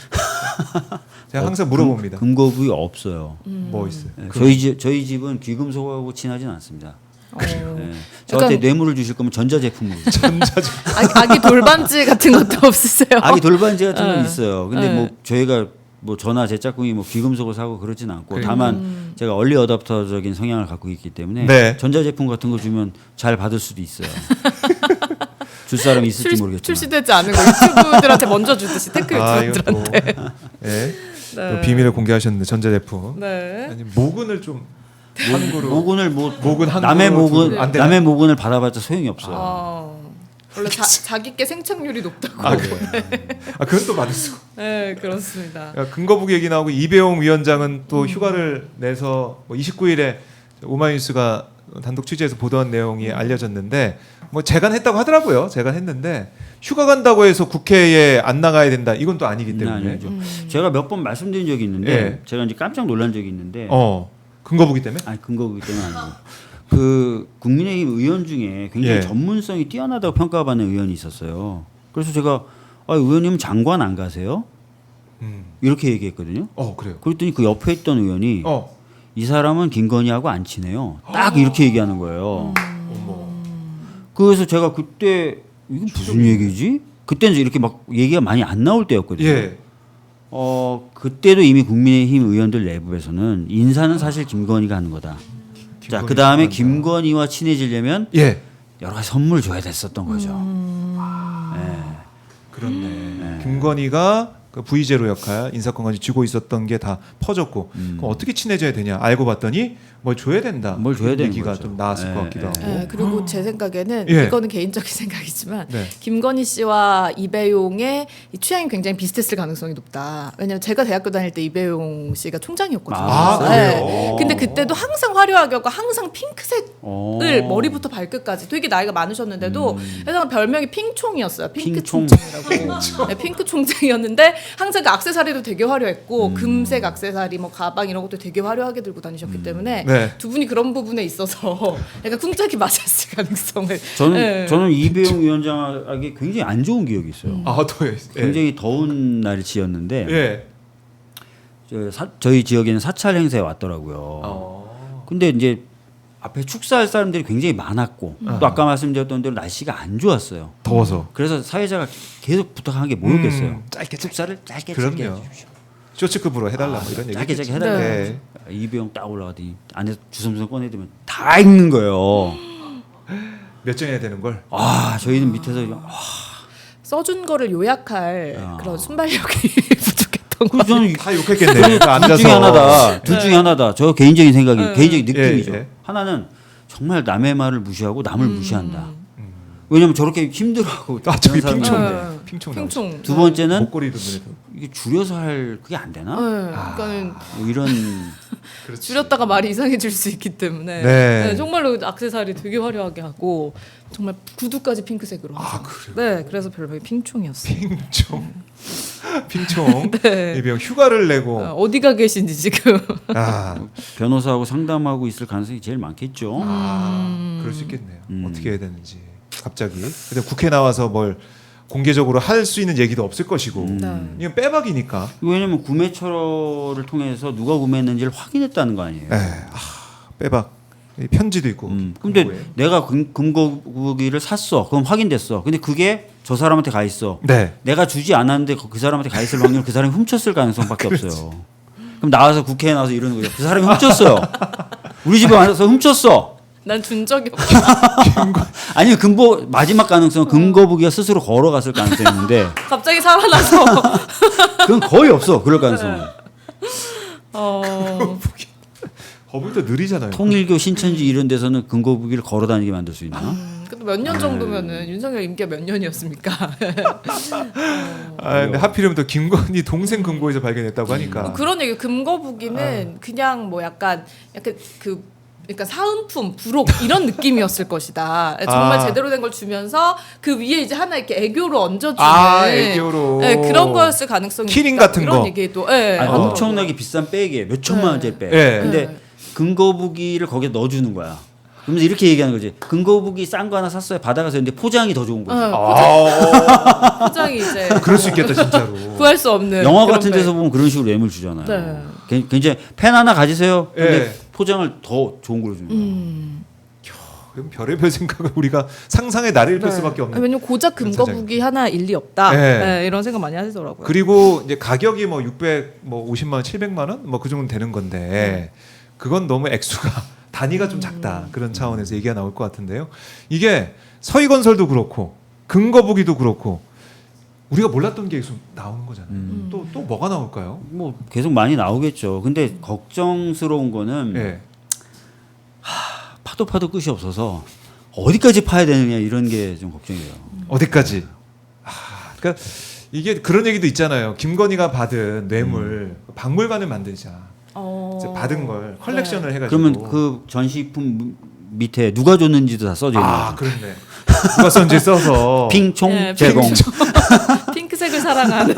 제가 항상 물어봅니다. 금거북이 없어요. 뭐 있어요? 네, 그- 저희 집은 귀금속하고 친하진 않습니다. 어. 네. 저한테 뇌물을 주실 거면 전자제품으로. 전자적 아기 돌반지 같은 것도 없으세요? 아기 돌반지 같은 건 네. 있어요. 근데 네. 뭐 저희가 뭐 저나 제 짝꿍이 뭐 귀금속을 사고 그러진 않고 그러니까. 다만 제가 얼리 어답터적인 성향을 갖고 있기 때문에 네. 전자제품 같은 거 주면 잘 받을 수도 있어요. 줄 사람이 있을지 모르겠지만. 출시되지 않은 거 유튜브들한테 먼저 주듯이 테크 아 이거 유튜브들한테. 또 예. 네. 또 비밀을 공개하셨는데 전자제품. 네. 아니 모근을 좀 한국으로 모근을 뭐 모근 한국으로 남의 두고 모근 안 되나? 남의 모근을 받아봤자 소용이 없어요. 원래 자기께 생착률이 높다고. 아 그래요. 아 그건 또 맞을 수가. 네 그렇습니다. 야, 금거북 얘기 나오고 이배용 위원장은 또 휴가를 내서 뭐 29일에 오마이뉴스가 단독 취재해서 보도한 내용이 알려졌는데 뭐 재간했다고 하더라고요. 재간했는데 휴가 간다고 해서 국회에 안 나가야 된다. 이건 또 아니기 때문에. 아니죠. 제가 몇 번 말씀드린 적이 있는데 예. 제가 이제 깜짝 놀란 적이 있는데 금거북이 때문에? 아니 근거기 때문에 아니고 그 국민의힘 의원 중에 굉장히 예. 전문성이 뛰어나다고 평가받는 의원이 있었어요. 그래서 제가 의원님 장관 안 가세요? 이렇게 얘기했거든요. 그래요. 그랬더니 그 옆에 있던 의원이 이 사람은 김건희하고 안 친해요. 딱 이렇게 얘기하는 거예요. 어머. 그래서 제가 그때 이건 무슨 얘기지? 그때는 이렇게 막 얘기가 많이 안 나올 때였거든요. 예. 그때도 이미 국민의힘 의원들 내부에서는 인사는 사실 김건희가 하는 거다. 자, 김건희 그 다음에 친구한다. 김건희와 친해지려면 예. 여러 가지 선물 줘야 됐었던 거죠. 그렇네. 김건희가 그 V0 역할 인사권까지 쥐고 있었던 게 다 퍼졌고 그럼 어떻게 친해져야 되냐 알고 봤더니 뭘 줘야 된다. 뭘 줘야 되는 얘기가 거죠. 좀 나왔을 것 예, 같기도 하고. 네, 그리고 제 생각에는 예. 이거는 개인적인 생각이지만 네. 김건희 씨와 이배용의 이 취향이 굉장히 비슷했을 가능성이 높다. 왜냐면 제가 대학교 다닐 때 이배용 씨가 총장이었거든요. 아, 그래요? 근데 그때도 항상 화려하게 하고 항상 핑크색을 어. 머리부터 발끝까지 되게 나이가 많으셨는데도 그래서 별명이 핑총이었어요. 핑크 핑총. 총장이라고. 네, 핑크 총장이었는데 항상 그 액세서리도 되게 화려했고 금색 액세서리 뭐 가방 이런 것도 되게 화려하게 들고 다니셨기 때문에 네. 두 분이 그런 부분에 있어서 약간 쿵짝이 맞았을 가능성을 저는 이배용 위원장에게 굉장히 안 좋은 기억이 있어요. 또 예. 굉장히 더운 날씨였는데 예. 저희 지역에는 사찰 행사에 왔더라고요. 근데 이제 앞에 축사할 사람들이 굉장히 많았고 또 아까 말씀드렸던 대로 날씨가 안 좋았어요. 더워서. 그래서 사회자가 계속 부탁한 게 뭐였겠어요? 짧게 축사를 짧게 그럼요. 해주십시오. 쇼츠급으로 해달라 뭐 이런 얘기. 짧게 했겠지. 해달라고. 네. 이배용 딱 올라가더니 안에서 주섬주섬 꺼내들면 다 읽는 거예요. 몇 장해야 되는 걸. 저희는 밑에서 그냥 써준 거를 요약할 그런 순발력이 부족했던 욕한 거. 그 저는 다 욕했겠네. 앉아서. 둘 중에 하나다. 둘 중에 하나다. 저 개인적인 생각이 개인적인 느낌이죠. 예. 하나는 정말 남의 말을 무시하고 남을 무시한다. 왜냐면 저렇게 힘들어하고 저기 그런 사람이 핑총. 핑총. 두 번째는 목걸이도 눈에도. 이게 줄여서 할 그게 안 되나? 그러니까는 뭐 이런 줄였다가 말이 이상해질 수 있기 때문에 네. 정말로 악세사리 되게 화려하게 하고 정말 구두까지 핑크색으로 하죠. 그래요? 네, 그래서 별명이 핑총이었어요. 핑총. 네. 이병 휴가를 내고. 어디가 계신지 지금. 변호사하고 상담하고 있을 가능성이 제일 많겠죠. 그럴 수 있겠네요. 어떻게 해야 되는지 갑자기. 근데 국회 나와서 뭘 공개적으로 할 수 있는 얘기도 없을 것이고. 이건 빼박이니까. 왜냐면 구매처를 통해서 누가 구매했는지를 확인했다는 거 아니에요. 빼박. 편지도 있고. 근데 금고에. 내가 금고기를 샀어. 그럼 확인됐어. 근데 그게 저 사람한테 가 있어. 네. 내가 주지 않았는데 그 사람한테 가 있을 확률 그 사람이 훔쳤을 가능성밖에 없어요. 그럼 나와서 국회에 나와서 이러는 거죠. 그 사람이 훔쳤어요. 우리 집에 와서 훔쳤어. 난 준 적이 없어. 아니면 마지막 가능성은 금거북이가 스스로 걸어갔을 가능성이 있는데 갑자기 살아나서. 그건 거의 없어. 그럴 가능성은. 거북이도 느리잖아요. 통일교 신천지 이런 데서는 금거북이를 걸어다니게 만들 수 있나? 근데 몇 년 정도면은 윤석열 임기가 몇 년이었습니까? 근데 하필이면 또 김건희 동생 금고에서 발견했다고 하니까. 그런 얘기 금거북이는 그냥 뭐 약간 그 그러니까 사은품, 부록 이런 느낌이었을 것이다. 정말 제대로 된 걸 주면서 그 위에 이제 하나 이렇게 애교로 얹어주는 애교로. 네, 그런 거였을 가능성이 키링 있다. 같은 그런 거. 얘기도 네. 엄청나게 비싼 백이에요. 몇 천만 원짜리 백. 네. 근데 금거북이를 거기에 넣어주는 거야. 그러면서 이렇게 얘기하는 거지. 금거북이 싼 거 하나 샀어요. 받아가서 근데 포장이 더 좋은 거지. 포장이 이제 그럴 수 있겠다 진짜로. 구할 수 없는 영화 그런 같은 데서 보면 그런 식으로 뇌물 주잖아요. 네. 굉장히 펜 하나 가지세요. 근데 예. 포장을 더 좋은 걸로 주는 거야. 그럼 별의별 생각을 우리가 상상의 나를 펼 수밖에 없는. 왜냐면 고작 금거북이 하나 일리 없다. 네. 네, 이런 생각 많이 하시더라고요. 그리고 이제 가격이 뭐 50만 원, 700만 원 뭐 그 정도 되는 건데 그건 너무 액수가 단위가 좀 작다. 그런 차원에서 얘기가 나올 것 같은데요. 이게 서희건설도 그렇고 금거북이도 그렇고 우리가 몰랐던 게 계속 나오는 거잖아요. 또 뭐가 나올까요? 뭐 계속 많이 나오겠죠. 근데 걱정스러운 거는 예. 파도 끝이 없어서 어디까지 파야 되느냐 이런 게 좀 걱정이에요. 어디까지? 그러니까 이게 그런 얘기도 있잖아요. 김건희가 받은 뇌물 박물관을 만들자. 이제 받은 걸 컬렉션을 해가지고. 그러면 그 전시품 밑에 누가 줬는지도 다 써져 있는 거죠. 그렇네. 누가 썼는지 써서. 핑총 네, 제공. 핑크색을 사랑하는.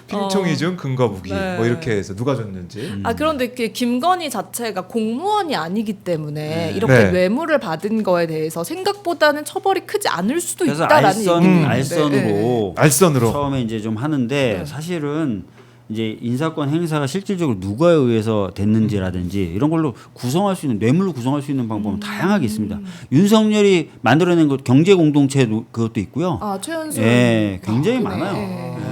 핑총이 준 금거북이 네. 뭐 이렇게 해서 누가 줬는지. 그런데 그 김건희 자체가 공무원이 아니기 때문에 이렇게 네. 뇌물을 받은 거에 대해서 생각보다는 처벌이 크지 않을 수도 그래서 있다라는 얘기는 알선으로 알선으로. 처음에 이제 좀 하는데 사실은 이제 인사권 행사가 실질적으로 누가에 의해서 됐는지라든지 이런 걸로 구성할 수 있는 뇌물로 구성할 수 있는 방법은 다양하게 있습니다. 윤석열이 만들어낸 것 경제 공동체 그것도 있고요. 최은순. 예, 굉장히 박근혜. 많아요.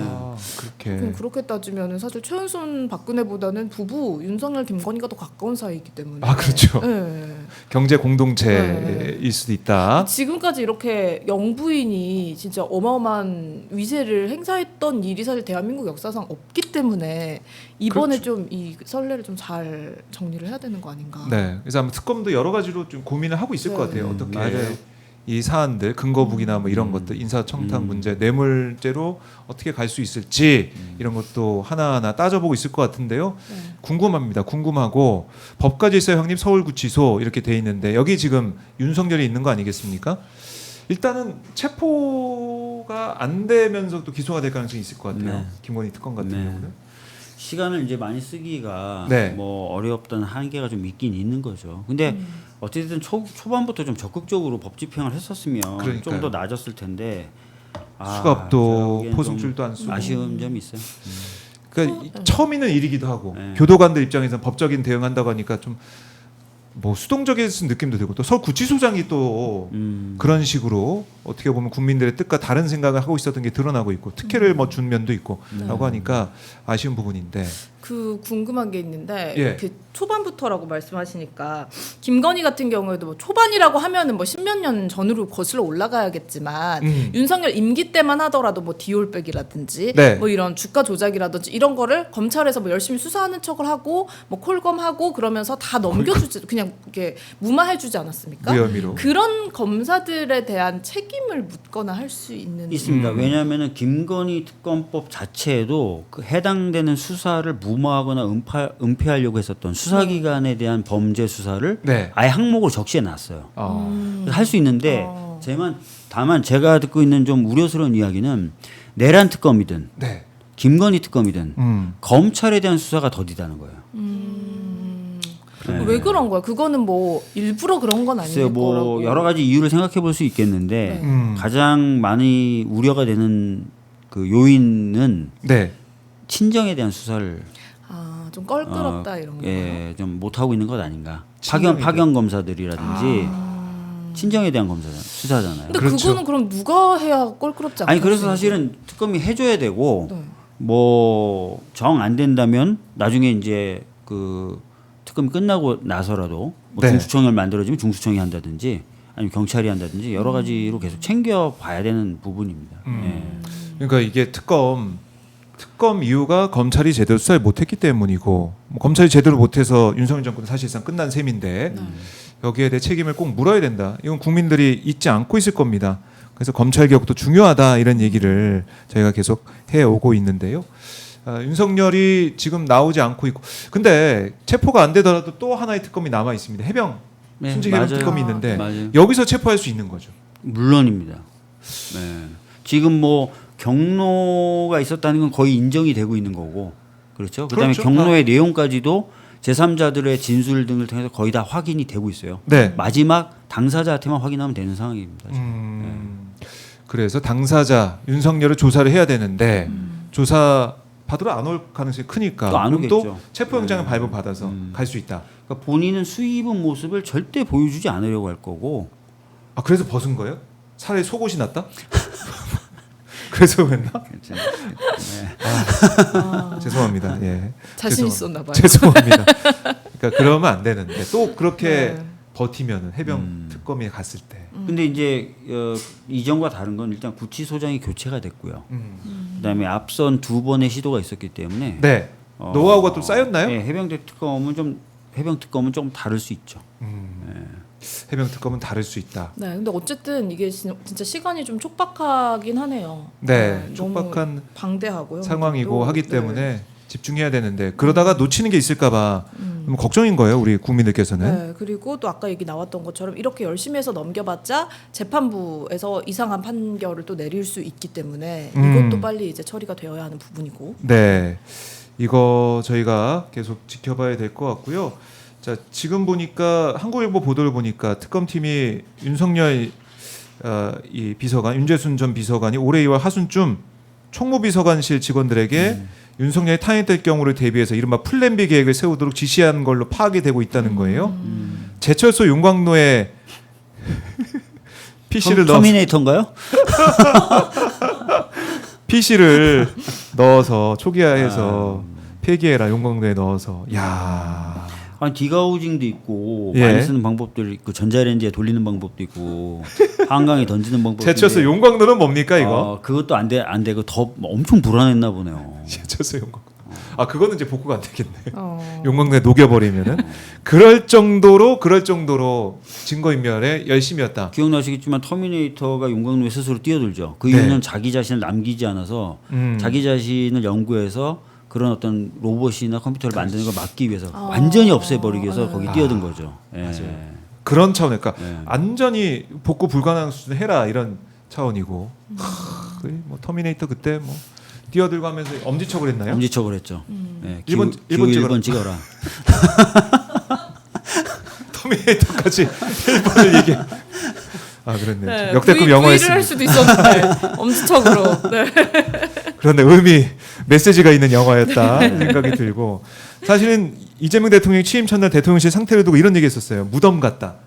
그럼 그렇게 따지면 사실 최은순 박근혜보다는 부부 윤석열 김건희가 더 가까운 사이이기 때문에. 그렇죠. 네. 경제 공동체일 수도 있다. 지금까지 이렇게 영부인이 진짜 어마어마한 위세를 행사했던 일이 사실 대한민국 역사상 없기 때문에 이번에 좀 이 선례를 좀 잘 정리를 해야 되는 거 아닌가. 네. 그래서 아마 특검도 여러 가지로 좀 고민을 하고 있을 것 같아요. 어떻게 맞아요. 이 사안들 금거북이나 뭐 이런 것들 인사청탁 문제 뇌물죄로 어떻게 갈 수 있을지 이런 것도 하나하나 따져보고 있을 것 같은데요. 궁금합니다. 궁금하고 법과질서 형님 서울구치소 이렇게 돼 있는데 여기 지금 윤석열이 있는 거 아니겠습니까? 일단은 체포가 안 되면서도 기소가 될 가능성이 있을 것 같아요. 네. 김건희 특검 같은 네. 경우는. 시간을 이제 많이 쓰기가 네. 뭐 어렵다는 한계가 좀 있긴 있는 거죠. 근데 어쨌든 초반부터 좀 적극적으로 법 집행을 했었으면 그러니까요. 좀 더 나아졌을 텐데 수갑도 제가 보기엔 포승줄도 좀 안 쓰고. 아쉬운 점이 있어요. 그러니까 처음 있는 일이기도 하고 네. 교도관들 입장에서는 법적인 대응한다고 하니까 좀 뭐 수동적인 느낌도 들고 또 서구치소장이 또 그런 식으로 어떻게 보면 국민들의 뜻과 다른 생각을 하고 있었던 게 드러나고 있고 특혜를 뭐 준 면도 있고 라고 하니까 아쉬운 부분인데 그 궁금한 게 있는데 예. 그 초반부터라고 말씀하시니까 김건희 같은 경우에도 뭐 초반이라고 하면은 뭐 십몇 년 전으로 거슬러 올라가야겠지만 윤석열 임기 때만 하더라도 뭐 디올백이라든지 네. 뭐 이런 주가 조작이라든지 이런 거를 검찰에서 뭐 열심히 수사하는 척을 하고 뭐 콜검하고 그러면서 다 넘겨주지 그냥 이렇게 무마해주지 않았습니까? 무혐의로. 그런 검사들에 대한 책임을 묻거나 할 수 있는 있습니다. 왜냐하면은 김건희 특검법 자체에도 그 해당되는 수사를 무마하거나 은폐하려고 했었던 수사기관에 대한 범죄 수사를 네. 아예 항목으로 적시해 놨어요. 할 수 있는데 다만 제가 듣고 있는 좀 우려스러운 이야기는 내란 특검이든 네. 김건희 특검이든 검찰에 대한 수사가 더디다는 거예요. 왜 그런 거야? 그거는 뭐 일부러 그런 건 아닐 글쎄요, 뭐 거라고. 여러 가지 이유를 생각해 볼 수 있겠는데 네. 가장 많이 우려가 되는 그 요인은 네. 친정에 대한 수사를 좀 껄끄럽다 이런 거. 예, 좀 못하고 있는 것 아닌가. 친정에 파견 검사들이라든지 친정에 대한 검사 수사잖아요. 근데 그렇죠. 그거는 그럼 누가 해야 껄끄럽지 않겠어요? 아니 그래서 사실은 특검이 해줘야 되고 네. 뭐 정 안 된다면 나중에 이제 그 특검이 끝나고 나서라도 뭐 네. 중수청을 만들어지면 중수청이 한다든지 아니면 경찰이 한다든지 여러 가지로 계속 챙겨 봐야 되는 부분입니다. 예. 그러니까 이게 특검 이유가 검찰이 제대로 수사를 못했기 때문이고 뭐 검찰이 제대로 못해서 윤석열 정권은 사실상 끝난 셈인데 여기에 대해 책임을 꼭 물어야 된다. 이건 국민들이 잊지 않고 있을 겁니다. 그래서 검찰 개혁도 중요하다 이런 얘기를 저희가 계속 해오고 있는데요. 윤석열이 지금 나오지 않고 있고 근데 체포가 안 되더라도 또 하나의 특검이 남아 있습니다. 해병 네, 순직 해병 맞아요. 특검이 있는데 맞아요. 여기서 체포할 수 있는 거죠. 물론입니다. 네. 지금 뭐 경로가 있었다는 건 거의 인정이 되고 있는 거고, 그렇죠? 그다음에 그렇죠. 경로의 내용까지도 제3자들의 진술 등을 통해서 거의 다 확인이 되고 있어요. 네. 마지막 당사자한테만 확인하면 되는 상황입니다. 그래서 당사자 윤석열을 조사를 해야 되는데 조사 받으러 안 올 가능성이 크니까 또 안 그럼 오겠죠. 또 체포영장을 발부받아서 갈 수 있다. 그러니까 본인은 수입은 모습을 절대 보여주지 않으려고 할 거고. 아 그래서 벗은 거예요? 차라리 속옷이 낫다? 그래서 그랬나? 죄송합니다. 예. 자신 있었나 봐요. 죄송합니다. 그러니까 그러면 안 되는데 또 그렇게 네. 버티면은 해병 특검에 갔을 때. 근데 이제 이전과 다른 건 일단 구치소장이 교체가 됐고요. 그다음에 앞선 2번의 시도가 있었기 때문에 네. 노하우가 또 쌓였나요? 네, 해병 특검은 좀 다를 수 있죠. 해병 특검은 다를 수 있다. 네, 근데 어쨌든 이게 진짜 시간이 좀 촉박하긴 하네요. 네, 너무 촉박한 방대하고요. 상황이고 또, 하기 네. 때문에 집중해야 되는데 그러다가 놓치는 게 있을까봐 걱정인 거예요, 우리 국민들께서는. 네, 그리고 또 아까 얘기 나왔던 것처럼 이렇게 열심히 해서 넘겨봤자 재판부에서 이상한 판결을 또 내릴 수 있기 때문에 이것도 빨리 이제 처리가 되어야 하는 부분이고. 네, 이거 저희가 계속 지켜봐야 될 것 같고요. 자, 지금 보니까 한국일보 보도를 보니까 특검팀이 윤석열 이 비서관 윤재순 전 비서관이 올해 2월 하순쯤 총무비서관실 직원들에게 윤석열이 탄핵될 경우를 대비해서 이른바 플랜 B 계획을 세우도록 지시한 걸로 파악이 되고 있다는 거예요. 제철소 용광로에 PC를 터미네이터인가요? PC를 넣어서 초기화해서 폐기해라 용광로에 넣어서. 야. 아니 디가우징도 있고 예. 많이 쓰는 방법들 있고 전자레인지에 돌리는 방법도 있고 한강에 던지는 방법도 제철소 용광로는 뭡니까 이거? 그것도 안 되고 더 엄청 불안했나 보네요. 제철소 용광로. 아 그거는 이제 복구가 안 되겠네. 용광로에 녹여버리면은 그럴 정도로 증거인멸에 열심이었다. 기억나시겠지만 터미네이터가 용광로에 스스로 뛰어들죠. 그 네. 이유는 자기 자신을 남기지 않아서 자기 자신을 연구해서 그런 어떤 로봇이나 컴퓨터를 만드는 걸 막기 위해서 완전히 없애버리기 위해서 거기 뛰어든 거죠. 예. 맞아요. 그런 차원, 그러니까 네. 완전히 복구 불가능한 수준 해라 이런 차원이고. 뭐 터미네이터 그때 뭐 뛰어들고 하면서 엄지척을 했나요? 엄지척을 했죠. 예. 일본 기호 찍어라. 1번 찍어라. 터미네이터까지 1번을 얘기. 아 그랬네. 네, 역대급 V를 영화였습니다. 할 수도 있었는데 엄지척으로. 네. 그런데 메시지가 있는 영화였다 생각이 들고 사실은 이재명 대통령이 취임 첫날 대통령실 상태를 두고 이런 얘기했었어요. 무덤 같다.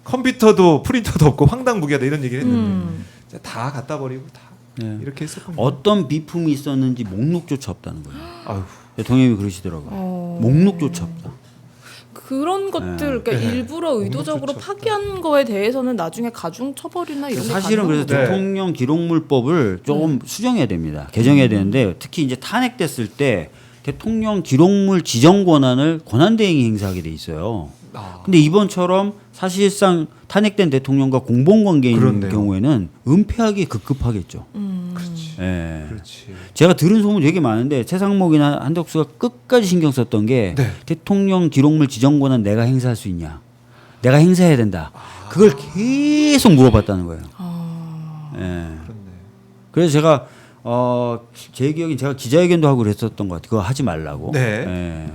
컴퓨터도 프린터도 없고 황당무계하다 이런 얘기를 했는데 다 갖다 버리고 다 네. 이렇게 했었군요. 어떤 비품이 있었는지 목록조차 없다는 거예요. 아유, 대통령이 그러시더라고요. 목록조차 없다. 그런 것들 그러니까 네. 일부러 의도적으로 목록조차 파기한 거에 대해서는 나중에 가중 처벌이나 이런 게 사실은 그래서 네. 대통령 기록물법을 조금 수정해야 됩니다. 개정해야 되는데 특히 이제 탄핵됐을 때 대통령 기록물 지정 권한을 권한대행이 행사하게 돼 있어요. 근데 이번처럼 사실상 탄핵된 대통령과 공범관계에 있는 그렇네요. 경우에는 은폐하기 급급하겠죠. 그렇지. 예. 그렇지. 제가 들은 소문 되게 많은데 최상목이나 한덕수가 끝까지 신경 썼던 게 네. 대통령 기록물 지정 권한 내가 행사할 수 있냐, 내가 행사해야 된다. 그걸 계속 물어봤다는 거예요. 예. 그렇네. 그래서 제가 제 기억엔 제가 기자회견도 하고 그랬었던 것 같아요. 그거 하지 말라고. 네. 예.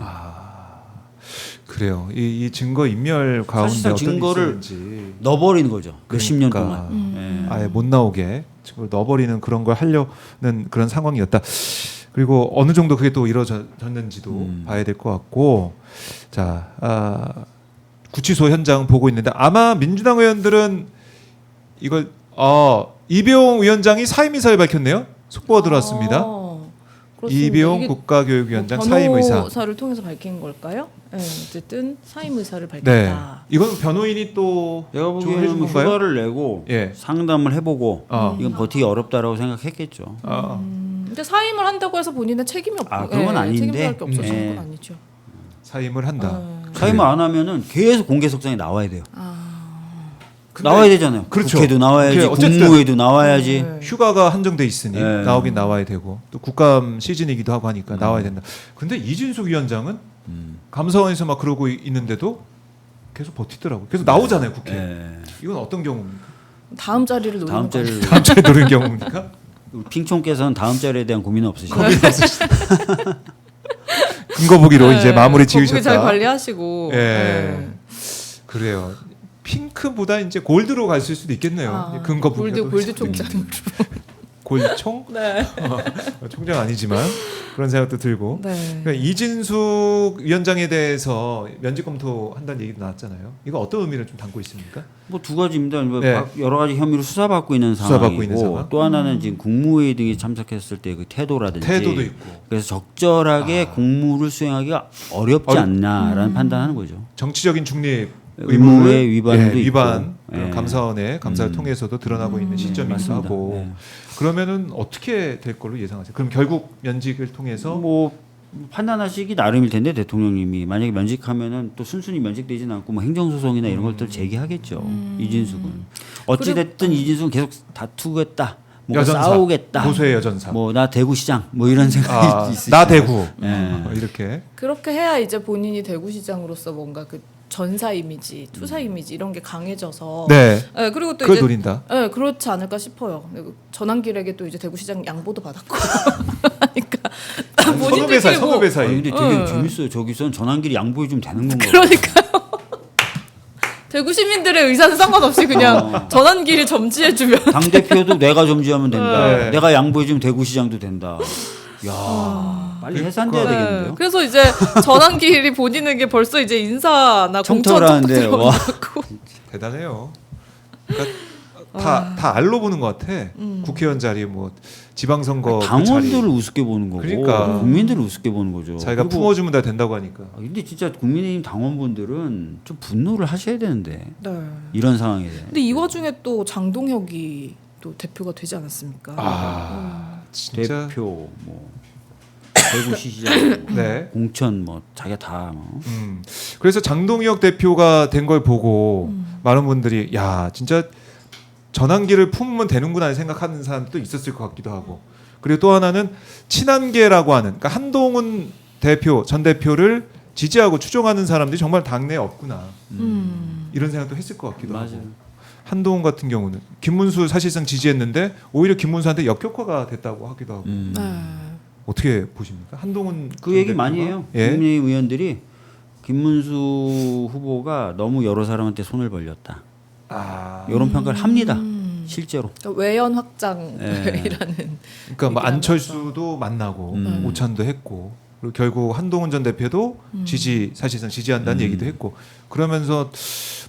그래요. 이 증거 인멸 가운데 사실상 어떤 증거를 있었는지 넣어버리는 거죠. 몇십 년 그러니까 동안. 예. 아예 못 나오게 증거를 넣어버리는 그런 걸 하려는 그런 상황이었다. 그리고 어느 정도 그게 또 이루어졌는지도 봐야 될 것 같고, 자 구치소 현장 보고 있는데 아마 민주당 의원들은 이걸 이병 위원장이 사임 의사를 밝혔네요. 속보가 들어왔습니다. 그렇습니다. 이병 이게 국가교육위원장 뭐 사임 의사. 변호사를 통해서 밝힌 걸까요? 네, 어쨌든 사임 의사를 네. 밝혔다. 이건 변호인이 또 내가 좀 보기에는 해준 뭐 건가요? 휴가를 내고 예. 상담을 해보고 어. 이건 버티기 어렵다라고 생각했겠죠. 근데 사임을 한다고 해서 본인은 책임이 없고 그런 건 아닌데. 책임질 게 없어서 예. 그건 아니죠. 사임을 한다. 사임을 안 하면은 계속 공개석상에 나와야 돼요. 근데 나와야 되잖아요. 그렇죠. 국회도 나와야지, 그게 어쨌든 국무회도 나와야지. 휴가가 한정돼 있으니 네. 나오긴 나와야 되고 또 국감 시즌이기도 하고 하니까 나와야 된다. 근데 이진숙 위원장은 감사원에서 막 그러고 있는데도 계속 버티더라고. 계속 나오잖아요 국회. 예. 이건 어떤 경우입니까? 다음 자리를 노리는 다음 거 자리를 다음 주에 노린 경우입니까? 우리 핑총께서는 다음 자리에 대한 고민은 없으시죠? 근거 보기로 이제 마무리 거북이 지으셨다. 잘 관리하시고. 예. 네. 그래요. 핑크보다 이제 골드로 갔을 수도 있겠네요. 근거 보기로. 골드 총장으로. 골총? 네. 총장 아니지만 그런 생각도 들고. 네. 그러니까 이진숙 위원장에 대해서 면직 검토한다는 얘기도 나왔잖아요. 이거 어떤 의미를 좀 담고 있습니까? 뭐 두 가지입니다. 뭐 네. 여러 가지 혐의로 수사받고 있는 수사받고 있는 상황이고 상황. 또 하나는 지금 국무회의 등에 참석했을 때 그 태도라든지 태도도 있고 그래서 적절하게 공무를 수행하기가 어렵지 않나라는 판단하는 거죠. 정치적인 중립 의무의 위반도 위반 있고. 그런 예. 감사원의 감사를 통해서도 드러나고 있는 시점이기도 맞습니다. 하고 예. 그러면은 어떻게 될 걸로 예상하세요? 그럼 결국 면직을 통해서 뭐 판단하시기 나름일 텐데 대통령님이 만약에 면직하면은 또 순순히 면직되지는 않고 뭐 행정소송이나 이런 것들 제기하겠죠. 이진숙은 어찌 됐든 이진숙은 계속 다투겠다, 뭐 여전사, 싸우겠다, 고소의 여전사. 뭐 나 대구시장 뭐 이런 생각이 있으시죠. 나 대구 예. 이렇게 그렇게 해야 이제 본인이 대구시장으로서 뭔가 그 전사 이미지, 투사 이미지 이런 게 강해져서. 네 네, 그리고 또 그걸 이제 노린다. 네, 그렇지 않을까 싶어요. 그리고 전환길에게 또 이제 대구시장 양보도 받았고. 그러니까 본인들끼리 뭐 선후배 아니, 사이. 근데 되게 재밌어요. 저기선 전환길이 양보해 주면 되는 건가요? 그러니까요. 대구 시민들의 의사는 상관없이 그냥 전환길을 점지해주면. 당 대표도 내가 점지하면 된다. 네. 내가 양보해주면 대구시장도 된다. 야, 빨리 해산돼야 되겠는데요? 그래서 이제 전환길이 본인에게 벌써 이제 인사나 공천 청탁을 하는데, 청탁 와. 들어가고. 대단해요. 그러니까 다 알로 보는 것 같아. 국회의원 자리 뭐 지방선거 그 당원들을 자리. 우습게 보는 거고 그러니까. 국민들을 우습게 보는 거죠. 자기가 그리고 품어주면 다 된다고 하니까. 근데 진짜 국민의힘 당원분들은 좀 분노를 하셔야 되는데 네. 이런 상황에 근데 이 와중에 또 장동혁이 또 대표가 되지 않았습니까? 진짜. 대표 뭐 대구시장 뭐 네. 공천 뭐 자기가 다 뭐. 그래서 장동혁 대표가 된 걸 보고 많은 분들이 야 진짜 전환기를 품으면 되는구나 생각하는 사람도 있었을 것 같기도 하고 그리고 또 하나는 친한계라고 하는 그러니까 한동훈 대표 전 대표를 지지하고 추종하는 사람들이 정말 당내에 없구나 이런 생각도 했을 것 같기도 맞아요. 하고 한동훈 같은 경우는 김문수 사실상 지지했는데 오히려 김문수한테 역효과가 됐다고 하기도 하고 네. 어떻게 보십니까? 한동훈 그 전 얘기 대표가? 많이 해요. 예? 국민의힘 의원들이 김문수 후보가 너무 여러 사람한테 손을 벌렸다. 이런 평가를 합니다. 실제로. 그러니까 외연 확장이라는. 그러니까 뭐 얘기를 안철수도 만나고 오찬도 했고 그리고 결국 한동훈 전 대표도 사실상 지지한다는 얘기도 했고 그러면서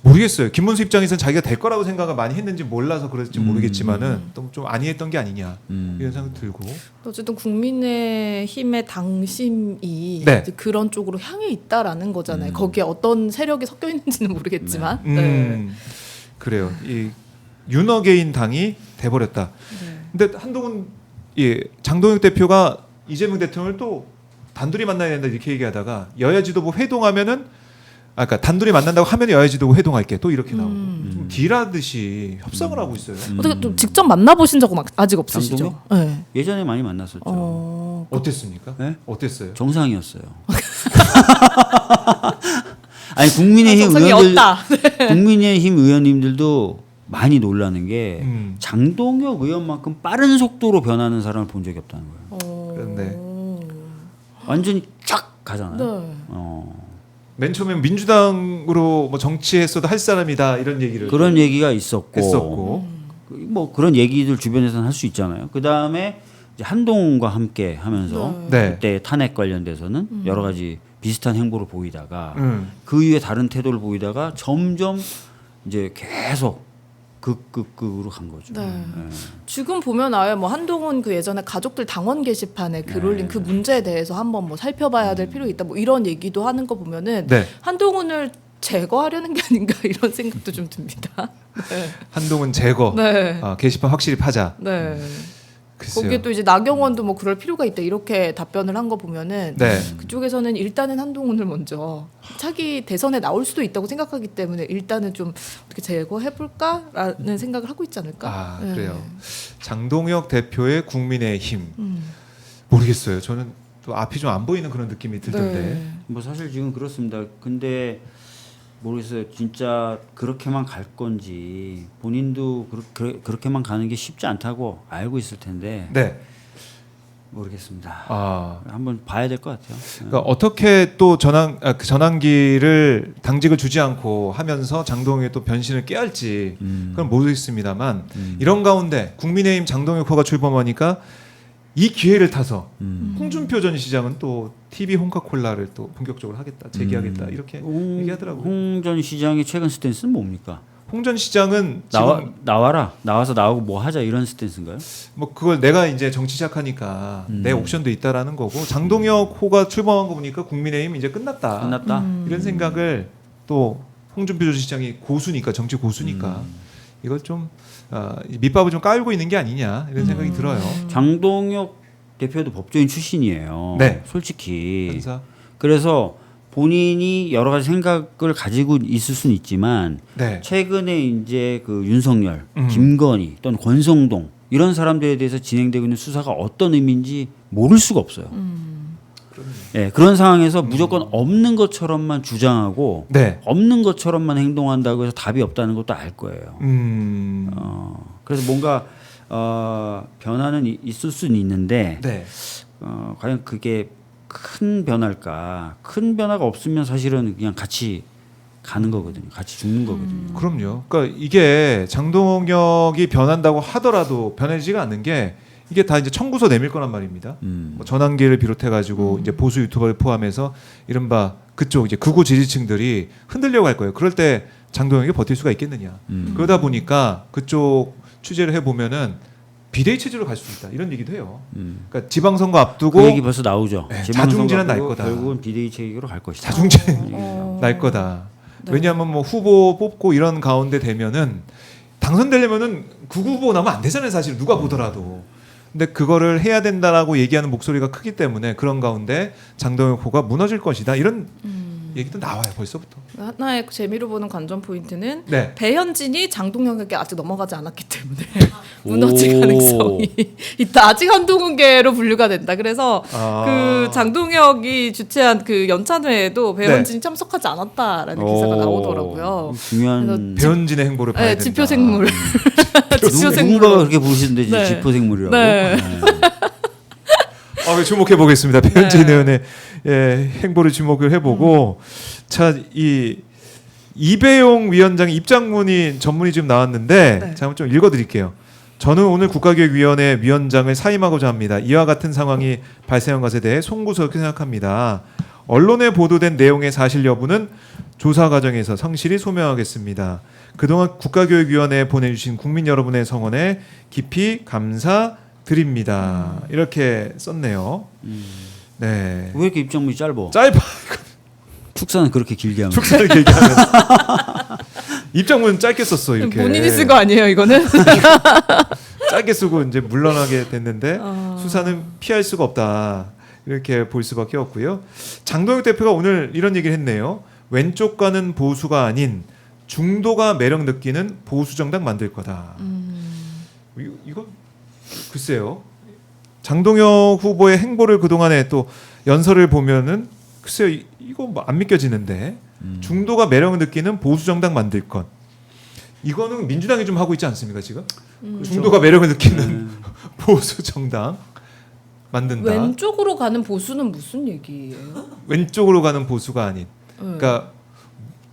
모르겠어요. 김문수 입장에서는 자기가 될 거라고 생각을 많이 했는지 몰라서 그랬지 모르겠지만은 또 좀 아니했던 게 아니냐 이런 생각 들고. 어쨌든 국민의힘의 당심이 네. 이제 그런 쪽으로 향해 있다라는 거잖아요. 거기에 어떤 세력이 섞여 있는지는 모르겠지만. 그래요. 이 윤어게인 당이 돼버렸다. 근데 한동훈 장동혁 대표가 이재명 대통령을 또 단둘이 만나야 된다 이렇게 얘기하다가 여야 지도부 회동하면은 그러니까 단둘이 만난다고 하면 여야 지도부 회동할게 또 이렇게 나오고 좀 딜하듯이 협상을 하고 있어요. 어떻게 좀 직접 만나보신 적은 아직 없으시죠? 네. 예전에 많이 만났었죠. 어땠습니까? 네? 어땠어요? 정상이었어요. 아니 국민의힘 정상이 의원들, 없다. 국민의힘 의원님들도 많이 놀라는 게 음. 장동혁 의원만큼 빠른 속도로 변하는 사람을 본 적이 없다는 거예요. 그런데 완전히 쫙 가잖아요. 네. 맨 처음에 민주당으로 뭐 정치했어도 할 사람이다 이런 얘기를 그런 얘기가 있었고, 했었고 뭐 그런 얘기들 주변에서는 할 수 있잖아요. 그 다음에 한동훈과 함께 하면서 네. 그때 탄핵 관련돼서는 여러 가지 비슷한 행보를 보이다가 그 이후에 다른 태도를 보이다가 점점 이제 계속 극으로 간 거죠. 네. 지금 보면 아예 뭐 한동훈 그 예전에 가족들 당원 게시판에 글 올린 그 문제에 대해서 한번 뭐 살펴봐야 될 필요가 있다 뭐 이런 얘기도 하는 거 보면은 네. 한동훈을 제거하려는 게 아닌가 이런 생각도 좀 듭니다. 네. 한동훈 제거 네. 게시판 확실히 파자. 네. 글쎄요. 거기에 또 이제 나경원도 뭐 그럴 필요가 있다 이렇게 답변을 한 거 보면은 네. 그쪽에서는 일단은 한동훈을 먼저 차기 대선에 나올 수도 있다고 생각하기 때문에 일단은 좀 어떻게 제거해 볼까라는 생각을 하고 있지 않을까? 네. 그래요. 장동혁 대표의 국민의힘 모르겠어요. 저는 또 앞이 좀 안 보이는 그런 느낌이 들던데. 네. 뭐 사실 지금 그렇습니다. 근데 모르겠어요. 진짜 그렇게만 갈 건지 본인도 그렇게만 가는 게 쉽지 않다고 알고 있을 텐데 네. 모르겠습니다. 한번 봐야 될 것 같아요. 그러니까 어떻게 또 전환기를 당직을 주지 않고 하면서 장동혁의 또 변신을 깨할지 그건 모르겠습니다만 이런 가운데 국민의힘 장동혁 후가 출범하니까 이 기회를 타서 홍준표 전 시장은 또 TV 홍카콜라를 또 본격적으로 하겠다, 재개하겠다 이렇게 얘기하더라고요. 홍 전 시장의 최근 스탠스는 뭡니까? 홍 전 시장은 나와서 나오고 뭐 하자 이런 스탠스인가요? 뭐 그걸 내가 이제 정치 시작하니까 내 옵션도 있다라는 거고 장동혁 호가 출범한 거 보니까 국민의힘 이제 끝났다. 이런 생각을 또 홍준표 전 시장이 고수니까 정치 고수니까 이걸 좀 밑밥을 좀 깔고 있는 게 아니냐 이런 생각이 들어요. 장동혁 대표도 법조인 출신이에요. 네. 솔직히. 판사. 그래서 본인이 여러 가지 생각을 가지고 있을 수는 있지만 네. 최근에 이제 그 윤석열, 김건희 또는 권성동 이런 사람들에 대해서 진행되고 있는 수사가 어떤 의미인지 모를 수가 없어요. 네, 그런 상황에서 무조건 없는 것처럼만 주장하고 네. 없는 것처럼만 행동한다고 해서 답이 없다는 것도 알 거예요. 그래서 뭔가 변화는 있을 수는 있는데 네. 과연 그게 큰 변화일까? 큰 변화가 없으면 사실은 그냥 같이 가는 거거든요. 같이 죽는 거거든요. 그럼요. 그러니까 이게 장동혁이 변한다고 하더라도 변해지가 않는 게 이게 다 이제 청구서 내밀 거란 말입니다. 뭐 전환기를 비롯해 가지고 이제 보수 유튜버를 포함해서 이른바 그쪽 이제 극우 지지층들이 흔들려고 할 거예요. 그럴 때 장동혁이 버틸 수가 있겠느냐. 그러다 보니까 그쪽 취재를 해 보면은 비대위 체제로 갈 수 있다 이런 얘기도 해요. 그러니까 지방선거 앞두고 그 얘기 벌써 나오죠. 네, 지방선거 자중질은 날 앞두고 거다. 결국은 비대위 체계로 갈 것이다. 자중질 날 거다. 네. 왜냐하면 뭐 후보 뽑고 이런 가운데 되면은 당선되려면은 극우 후보 나면 안 되잖아요. 사실 누가 보더라도. 근데 그거를 해야 된다라고 얘기하는 목소리가 크기 때문에 그런 가운데 장동혁 후보가 무너질 것이다 이런 얘기도 나와요 벌써부터. 하나의 재미로 보는 관전 포인트는 네. 배현진이 장동혁에게 아직 넘어가지 않았기 때문에 무너질 오. 가능성이 있다. 아직 한동훈계로 분류가 된다. 그래서 아. 그 장동혁이 주최한 그 연찬회에도 배현진이 참석하지 않았다라는 기사가 나오더라고요. 중요한 배현진의 행보를 봐야 네, 된다. 지표생물. 누군가가 지표생물. 그렇게 부르시는데 네. 지표생물이라고. 네. 주목해 보겠습니다. 배현진 의원의 행보를 주목을 해보고 자 이 이배용 위원장의 입장문이 전문이 지금 나왔는데 네. 제가 한번 좀 읽어드릴게요. 저는 오늘 국가기획위원회 위원장을 사임하고자 합니다. 이와 같은 상황이 발생한 것에 대해 송구스럽게 생각합니다. 언론에 보도된 내용의 사실 여부는 조사 과정에서 성실히 소명하겠습니다. 그동안 국가교육위원회에 보내주신 국민 여러분의 성원에 깊이 감사드립니다. 이렇게 썼네요. 네. 왜 이렇게 입장문이 짧아? 짧아. 축사는 그렇게 길게 하면. 축사를 길게 하면 입장문 짧게 썼어 이렇게. 본인이 쓴 거 아니에요, 이거는? 짧게 쓰고 이제 물러나게 됐는데 수사는 피할 수가 없다. 이렇게 볼 수밖에 없고요. 장동혁 대표가 오늘 이런 얘기를 했네요. 왼쪽과는 보수가 아닌 중도가 매력 느끼는 보수 정당 만들 거다. 이거 글쎄요. 장동혁 후보의 행보를 그동안에 또 연설을 보면은 글쎄요. 이거 뭐 안 믿겨지는데 중도가 매력 느끼는 보수 정당 만들 것. 이거는 민주당이 좀 하고 있지 않습니까 지금? 중도가 매력을 느끼는 보수 정당 만든다. 왼쪽으로 가는 보수는 무슨 얘기예요? 왼쪽으로 가는 보수가 아닌. 그러니까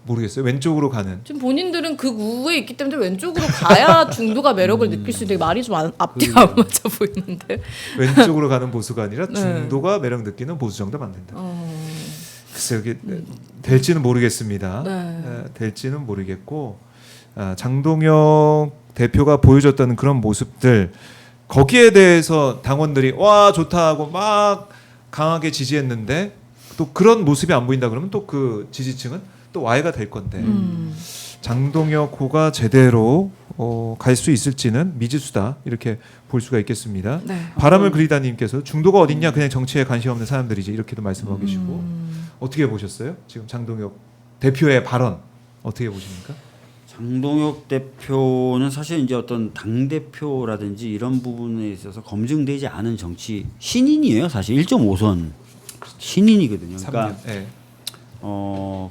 모르겠어요. 왼쪽으로 가는. 지금 본인들은 그 우에 있기 때문에 왼쪽으로 가야 중도가 매력을 느낄 수 있는데 말이 좀 앞뒤가 안 맞아 보이는데. 왼쪽으로 가는 보수가 아니라 네. 중도가 매력 느끼는 보수 정당 만든다. 글쎄요. 이게 될지는 모르겠습니다. 네. 될지는 모르겠고 장동혁 대표가 보여줬던 그런 모습들 거기에 대해서 당원들이 와 좋다 하고 막 강하게 지지했는데 또 그런 모습이 안 보인다 그러면 또 그 지지층은 또 와해가 될 건데 장동혁 호가 제대로 갈 수 있을지는 미지수다 이렇게 볼 수가 있겠습니다. 네. 바람을 그리다님께서 중도가 어딨냐 그냥 정치에 관심 없는 사람들이지 이렇게도 말씀하고 계시고 어떻게 보셨어요? 지금 장동혁 대표의 발언 어떻게 보십니까? 장동혁 대표는 사실 이제 어떤 당 대표라든지 이런 부분에 있어서 검증되지 않은 정치 신인이에요. 사실 1.5선 신인이거든요. 그러니까 3년. 네.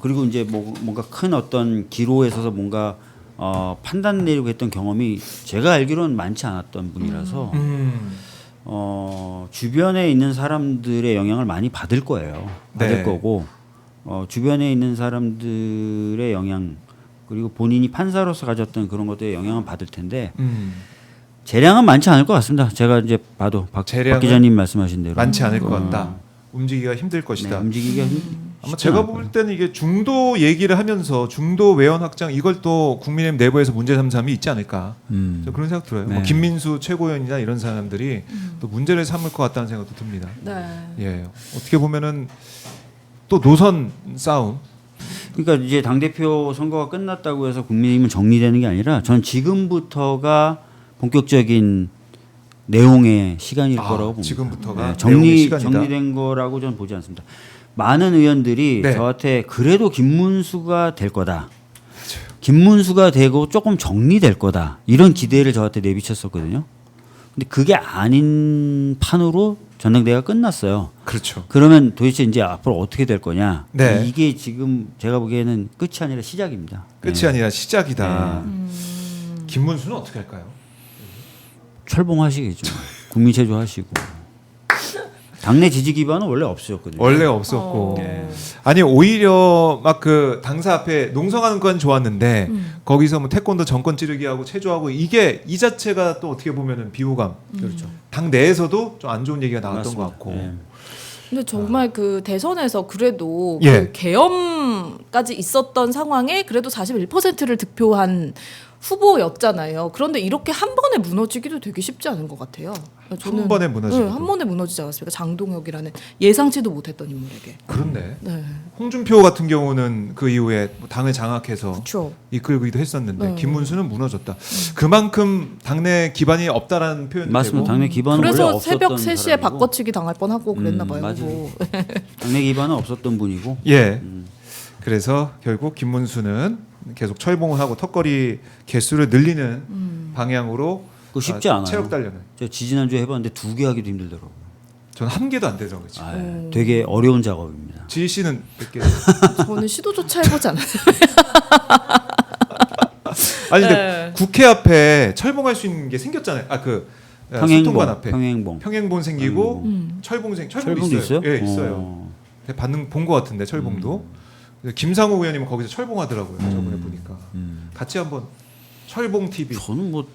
그리고 이제 뭔가 큰 어떤 기로에 서서 뭔가 판단 내리고 했던 경험이 제가 알기로는 많지 않았던 분이라서 주변에 있는 사람들의 영향을 많이 받을 거예요. 받을 네. 거고 주변에 있는 사람들의 영향 그리고 본인이 판사로서 가졌던 그런 것들에 영향을 받을 텐데 재량은 많지 않을 것 같습니다. 제가 이제 봐도 박 기자님 말씀하신 대로 많지 않을 것 같다. 움직이기가 힘들 것이다. 네, 움직이기가 아마 제가 볼 때는 이게 중도 얘기를 하면서 중도 외연 확장 이걸 또 국민의힘 내부에서 문제 삼삼이 있지 않을까 저 그런 생각 들어요. 네. 뭐 김민수 최고위원이나 이런 사람들이 또 문제를 삼을 것 같다는 생각도 듭니다. 네. 예, 어떻게 보면은 또 노선 싸움. 그러니까 이제 당 대표 선거가 끝났다고 해서 국민의힘은 정리되는 게 아니라 전 지금부터가 본격적인 내용의 시간일 거라고 봅니다. 지금부터가 네, 내용의 시간이다. 정리된 거라고 저는 보지 않습니다. 많은 의원들이 네. 저한테 그래도 김문수가 될 거다. 김문수가 되고 조금 정리될 거다. 이런 기대를 저한테 내비쳤었거든요. 근데 그게 아닌 판으로 전당대회가 끝났어요. 그렇죠. 그러면 도대체 이제 앞으로 어떻게 될 거냐? 네. 이게 지금 제가 보기에는 끝이 아니라 시작입니다. 끝이 네. 아니라 시작이다. 김문수는 어떻게 할까요? 철봉하시겠죠. 국민 체조하시고. 당내 지지 기반은 원래 없었거든요. 원래 없었고 네. 아니 오히려 막 그 당사 앞에 농성하는 건 좋았는데 거기서 뭐 태권도 정권 찌르기하고 체조하고 이게 이 자체가 또 어떻게 보면은 비호감 그렇죠. 당 내에서도 좀 안 좋은 얘기가 나왔던 맞습니다. 것 같고 네. 근데 정말 그 대선에서 그래도 예. 그 계엄까지 있었던 상황에 그래도 41%를 득표한 후보였잖아요. 그런데 이렇게 한 번에 무너지기도 되게 쉽지 않은 것 같아요. 저는, 한 번에 무너지기도. 네, 한 번에 무너지지 않았습니까? 장동혁이라는 예상치도 못했던 인물에게. 그렇네. 네, 홍준표 같은 경우는 그 이후에 뭐 당을 장악해서 그렇죠. 이끌기도 했었는데 네. 김문수는 무너졌다. 그만큼 당내 기반이 없다라는 표현도 맞습니다. 되고 당내 기반은 원래 그래서 없었던 새벽 3시에 사람이고. 바꿔치기 당할 뻔하고 그랬나 봐요. 맞아요. 뭐. 당내 기반은 없었던 분이고. 예. 그래서 결국 김문수는 계속 철봉을 하고 턱걸이 개수를 늘리는 방향으로 그거 쉽지 않아요. 체력 단련을. 제가 지지난주에 해봤는데 2개 하기도 힘들더라고요. 저는 한 개도 안 되더라고요. 지금. 아, 되게 어려운 작업입니다. 지희 씨는 몇 개? 저는 시도조차 해보지 않았어요. 아니 근데 네. 국회 앞에 철봉할 수 있는 게 생겼잖아요. 소통관 앞에 평행봉. 평행본 생기고 철봉도 철봉도 있어요? 예, 있어요. 반응 본 것 같은데 철봉도. 김상우 의원님은 거기서 철봉하더라고요. 저번에 보니까 같이 한번 철봉 TV. 저는 뭐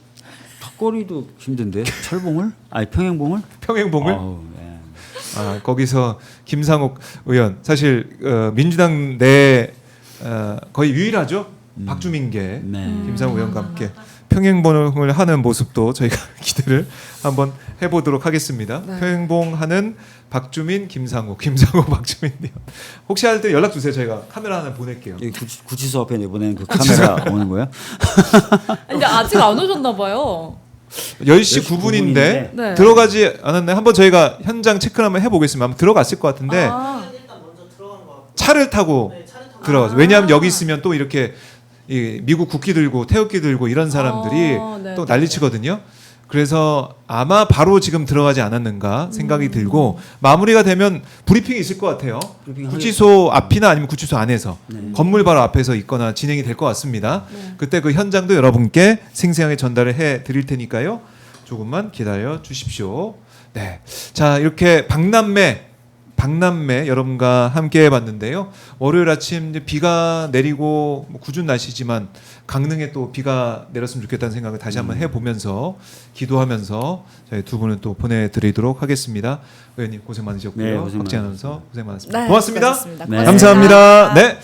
턱걸이도 힘든데 철봉을? 아니 평행봉을? 평행봉을 어우, 네. 거기서 김상욱 의원 사실 민주당 내 거의 유일하죠. 박주민계 네. 김상욱 의원과 함께 평행봉을 하는 모습도 저희가 기대를 한번 해보도록 하겠습니다. 네. 평행봉하는 박주민, 김상욱, 박주민 의원. 혹시 할 때 연락 주세요. 저희가 카메라 하나 보낼게요. 여기 구치소 앞에 내보내는 그 카메라 오는 거야? 근데 아직 안 오셨나 봐요. 10시 10시 9분인데 네. 들어가지 않았나요? 한번 저희가 현장 체크를 한번 해보겠습니다. 한번 들어갔을 것 같은데 차를 타고 들어가서 왜냐하면 여기 있으면 또 이렇게 이 미국 국기 들고 태극기 들고 이런 사람들이 네, 또 네. 난리치거든요. 그래서 아마 바로 지금 들어가지 않았는가 생각이 들고 마무리가 되면 브리핑이 있을 것 같아요. 브리핑 구치소 앞이나 아니면 구치소 안에서 네. 건물 바로 앞에서 있거나 진행이 될 것 같습니다. 네. 그때 그 현장도 여러분께 생생하게 전달을 해 드릴 테니까요. 조금만 기다려 주십시오. 네. 자, 이렇게 박남매 여러분과 함께 해봤는데요. 월요일 아침 이제 비가 내리고 뭐 궂은 날씨지만 강릉에 또 비가 내렸으면 좋겠다는 생각을 다시 한번 해보면서 기도하면서 저희 두 분을 또 보내드리도록 하겠습니다. 의원님 고생 많으셨고요. 네, 고생 박지현 많으셨습니다. 아나운서 고생 많았습니다. 네, 고맙습니다. 수고하셨습니다. 네. 감사합니다. 네.